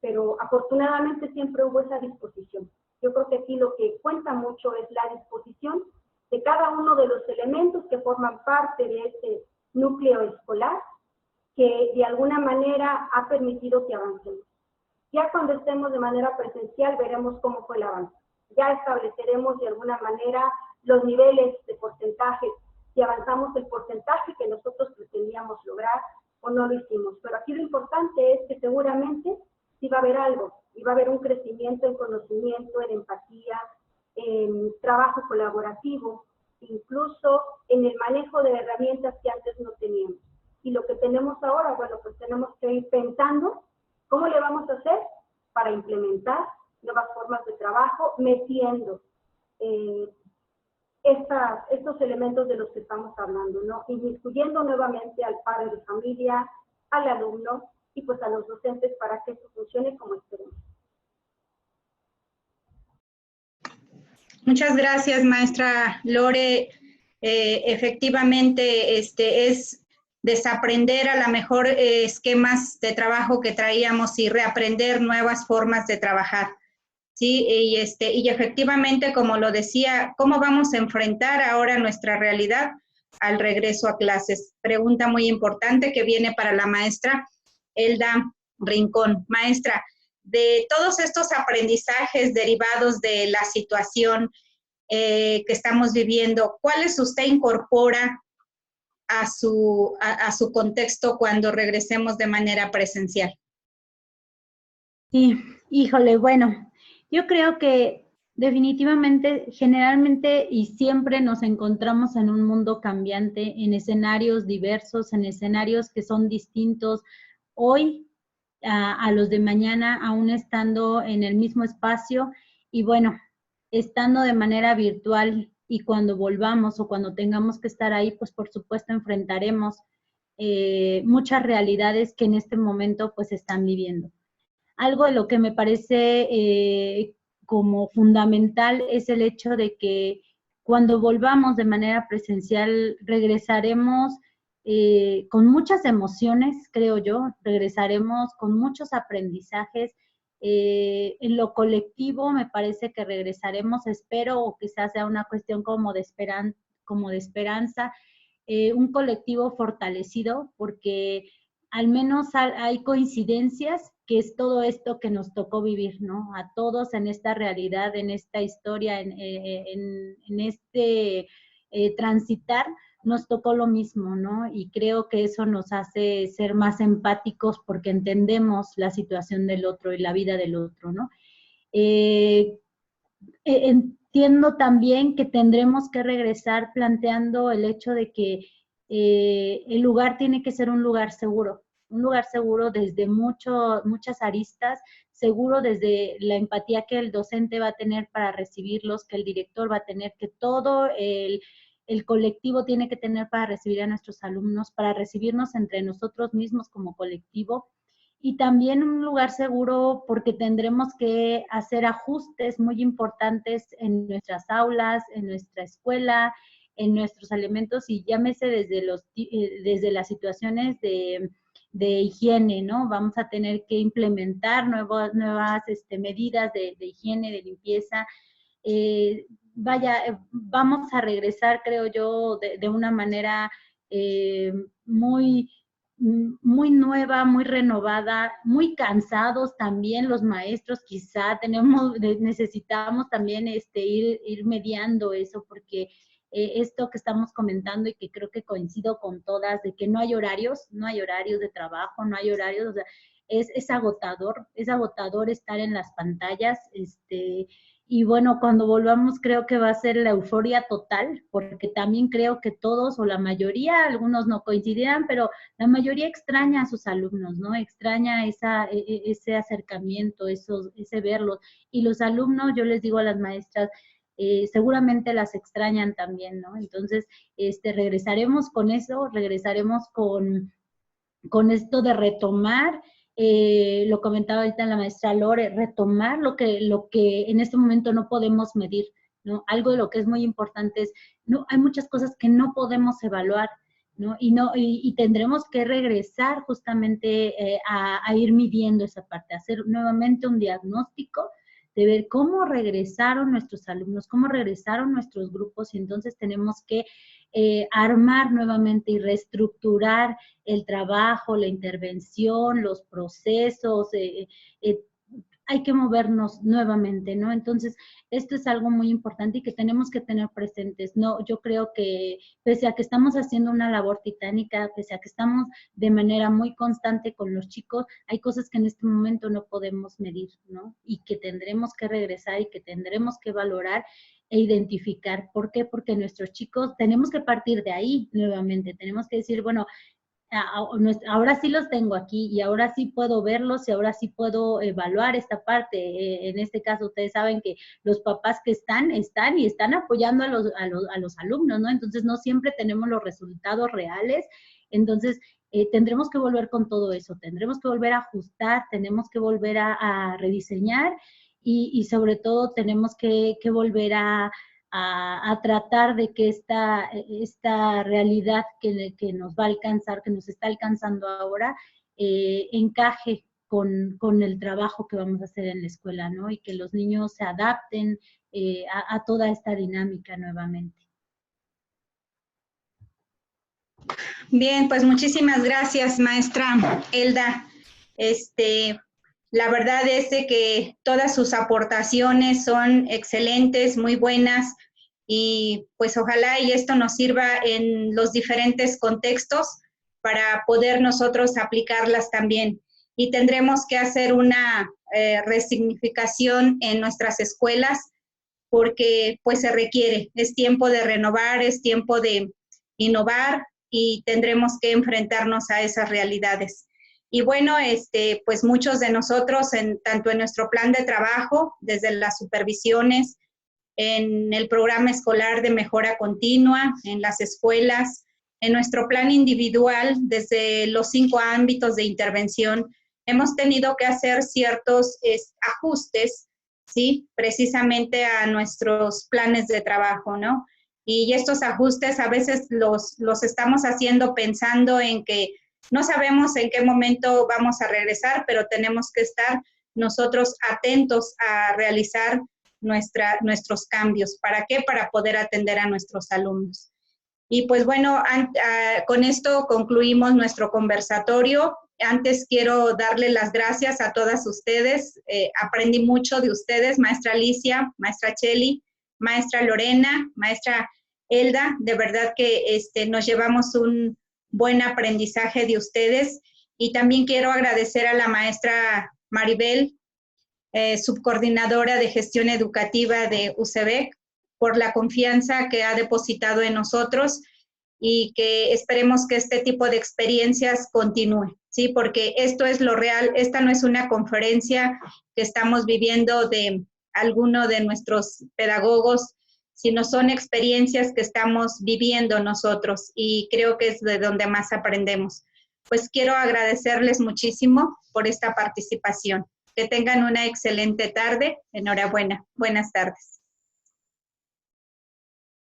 Pero afortunadamente siempre hubo esa disposición. Yo creo que aquí lo que cuenta mucho es la disposición de cada uno de los elementos que forman parte de este núcleo escolar, que de alguna manera ha permitido que avancemos. Ya cuando estemos de manera presencial veremos cómo fue el avance. Ya estableceremos de alguna manera los niveles de porcentajes, si avanzamos el porcentaje que nosotros pretendíamos lograr o no lo hicimos. Pero aquí lo importante es que seguramente sí va a haber algo, y va a haber un crecimiento en conocimiento, en empatía, en trabajo colaborativo, incluso en el manejo de herramientas que antes no teníamos. Y lo que tenemos ahora, bueno, pues tenemos que ir pensando cómo le vamos a hacer para implementar nuevas formas de trabajo, metiendo estos elementos de los que estamos hablando, ¿no? Inmiscuyendo nuevamente al padre de familia, al alumno y pues a los docentes para que esto funcione como esperemos. Muchas gracias, maestra Lore. Efectivamente, es desaprender a lo mejor esquemas de trabajo que traíamos y reaprender nuevas formas de trabajar. Sí, y efectivamente, como lo decía, ¿cómo vamos a enfrentar ahora nuestra realidad al regreso a clases? Pregunta muy importante que viene para la maestra Elda Rincón. Maestra, de todos estos aprendizajes derivados de la situación que estamos viviendo, ¿cuáles usted incorpora a su contexto cuando regresemos de manera presencial? Sí, híjole, bueno, yo creo que definitivamente, generalmente y siempre nos encontramos en un mundo cambiante, en escenarios diversos, en escenarios que son distintos hoy a los de mañana, aún estando en el mismo espacio y bueno, estando de manera virtual y cuando volvamos o cuando tengamos que estar ahí, pues por supuesto enfrentaremos muchas realidades que en este momento pues están viviendo. Algo de lo que me parece como fundamental es el hecho de que cuando volvamos de manera presencial regresaremos con muchas emociones, creo yo, regresaremos con muchos aprendizajes. En lo colectivo me parece que regresaremos, espero, o quizás sea una cuestión como de esperanza, un colectivo fortalecido, porque al menos hay coincidencias que es todo esto que nos tocó vivir, ¿no? A todos en esta realidad, en esta historia, en este transitar, nos tocó lo mismo, ¿no? Y creo que eso nos hace ser más empáticos porque entendemos la situación del otro y la vida del otro, ¿no? Entiendo también que tendremos que regresar planteando el hecho de que el lugar tiene que ser un lugar seguro desde muchas aristas, seguro desde la empatía que el docente va a tener para recibirlos, que el director va a tener, que todo el colectivo tiene que tener para recibir a nuestros alumnos, para recibirnos entre nosotros mismos como colectivo. Y también un lugar seguro porque tendremos que hacer ajustes muy importantes en nuestras aulas, en nuestra escuela, en nuestros elementos y llámese desde las situaciones de higiene, ¿no? Vamos a tener que implementar nuevas medidas de higiene, de limpieza. Vamos a regresar, creo yo, de una manera muy nueva, muy renovada, muy cansados también los maestros, quizá necesitamos también ir mediando eso, porque esto que estamos comentando y que creo que coincido con todas, de que no hay horarios de trabajo, no hay horarios, o sea, es agotador estar en las pantallas, y bueno, cuando volvamos creo que va a ser la euforia total, porque también creo que todos o la mayoría, algunos no coincidirán, pero la mayoría extraña a sus alumnos, ¿no? Extraña ese acercamiento, ese verlos. Y los alumnos, yo les digo a las maestras, seguramente las extrañan también, ¿no? Entonces, regresaremos con eso, regresaremos con esto de retomar, lo comentaba ahorita la maestra Lore, retomar lo que en este momento no podemos medir, ¿no? Algo de lo que es muy importante es, no, hay muchas cosas que no podemos evaluar, ¿no? Y tendremos que regresar justamente a ir midiendo esa parte, hacer nuevamente un diagnóstico de ver cómo regresaron nuestros alumnos, cómo regresaron nuestros grupos, y entonces tenemos que armar nuevamente y reestructurar el trabajo, la intervención, los procesos, hay que movernos nuevamente, ¿no? Entonces, esto es algo muy importante y que tenemos que tener presentes, ¿no? Yo creo que pese a que estamos haciendo una labor titánica, pese a que estamos de manera muy constante con los chicos, hay cosas que en este momento no podemos medir, ¿no? Y que tendremos que regresar y que tendremos que valorar e identificar. ¿Por qué? Porque nuestros chicos tenemos que partir de ahí nuevamente, tenemos que decir, bueno, ahora sí los tengo aquí y ahora sí puedo verlos y ahora sí puedo evaluar esta parte. En este caso, ustedes saben que los papás que están apoyando a los alumnos, ¿no? Entonces, no siempre tenemos los resultados reales. Entonces, tendremos que volver con todo eso, tendremos que volver a ajustar, tenemos que volver a rediseñar y sobre todo tenemos que volver a tratar de que esta realidad que nos va a alcanzar, que nos está alcanzando ahora, encaje con el trabajo que vamos a hacer en la escuela, ¿no? Y que los niños se adapten a toda esta dinámica nuevamente. Bien, pues muchísimas gracias, maestra Elda. La verdad es de que todas sus aportaciones son excelentes, muy buenas, y pues ojalá y esto nos sirva en los diferentes contextos para poder nosotros aplicarlas también. Y tendremos que hacer una resignificación en nuestras escuelas porque pues se requiere, es tiempo de renovar, es tiempo de innovar y tendremos que enfrentarnos a esas realidades. Y bueno, pues muchos de nosotros, tanto en nuestro plan de trabajo, desde las supervisiones, en el programa escolar de mejora continua, en las escuelas, en nuestro plan individual, desde los 5 ámbitos de intervención, hemos tenido que hacer ciertos ajustes, ¿sí? Precisamente a nuestros planes de trabajo, ¿no? Y estos ajustes a veces los estamos haciendo pensando en que no sabemos en qué momento vamos a regresar, pero tenemos que estar nosotros atentos a realizar nuestros cambios. ¿Para qué? Para poder atender a nuestros alumnos. Y pues bueno, con esto concluimos nuestro conversatorio. Antes quiero darle las gracias a todas ustedes. Aprendí mucho de ustedes, maestra Alicia, maestra Cheli, maestra Lorena, maestra Elda. De verdad que nos llevamos un buen aprendizaje de ustedes. Y también quiero agradecer a la maestra Maribel, subcoordinadora de gestión educativa de UCEBEC, por la confianza que ha depositado en nosotros y que esperemos que este tipo de experiencias continúe, ¿sí? Porque esto es lo real, esta no es una conferencia que estamos viviendo de alguno de nuestros pedagogos, sino son experiencias que estamos viviendo nosotros y creo que es de donde más aprendemos. Pues quiero agradecerles muchísimo por esta participación. Que tengan una excelente tarde. Enhorabuena. Buenas tardes.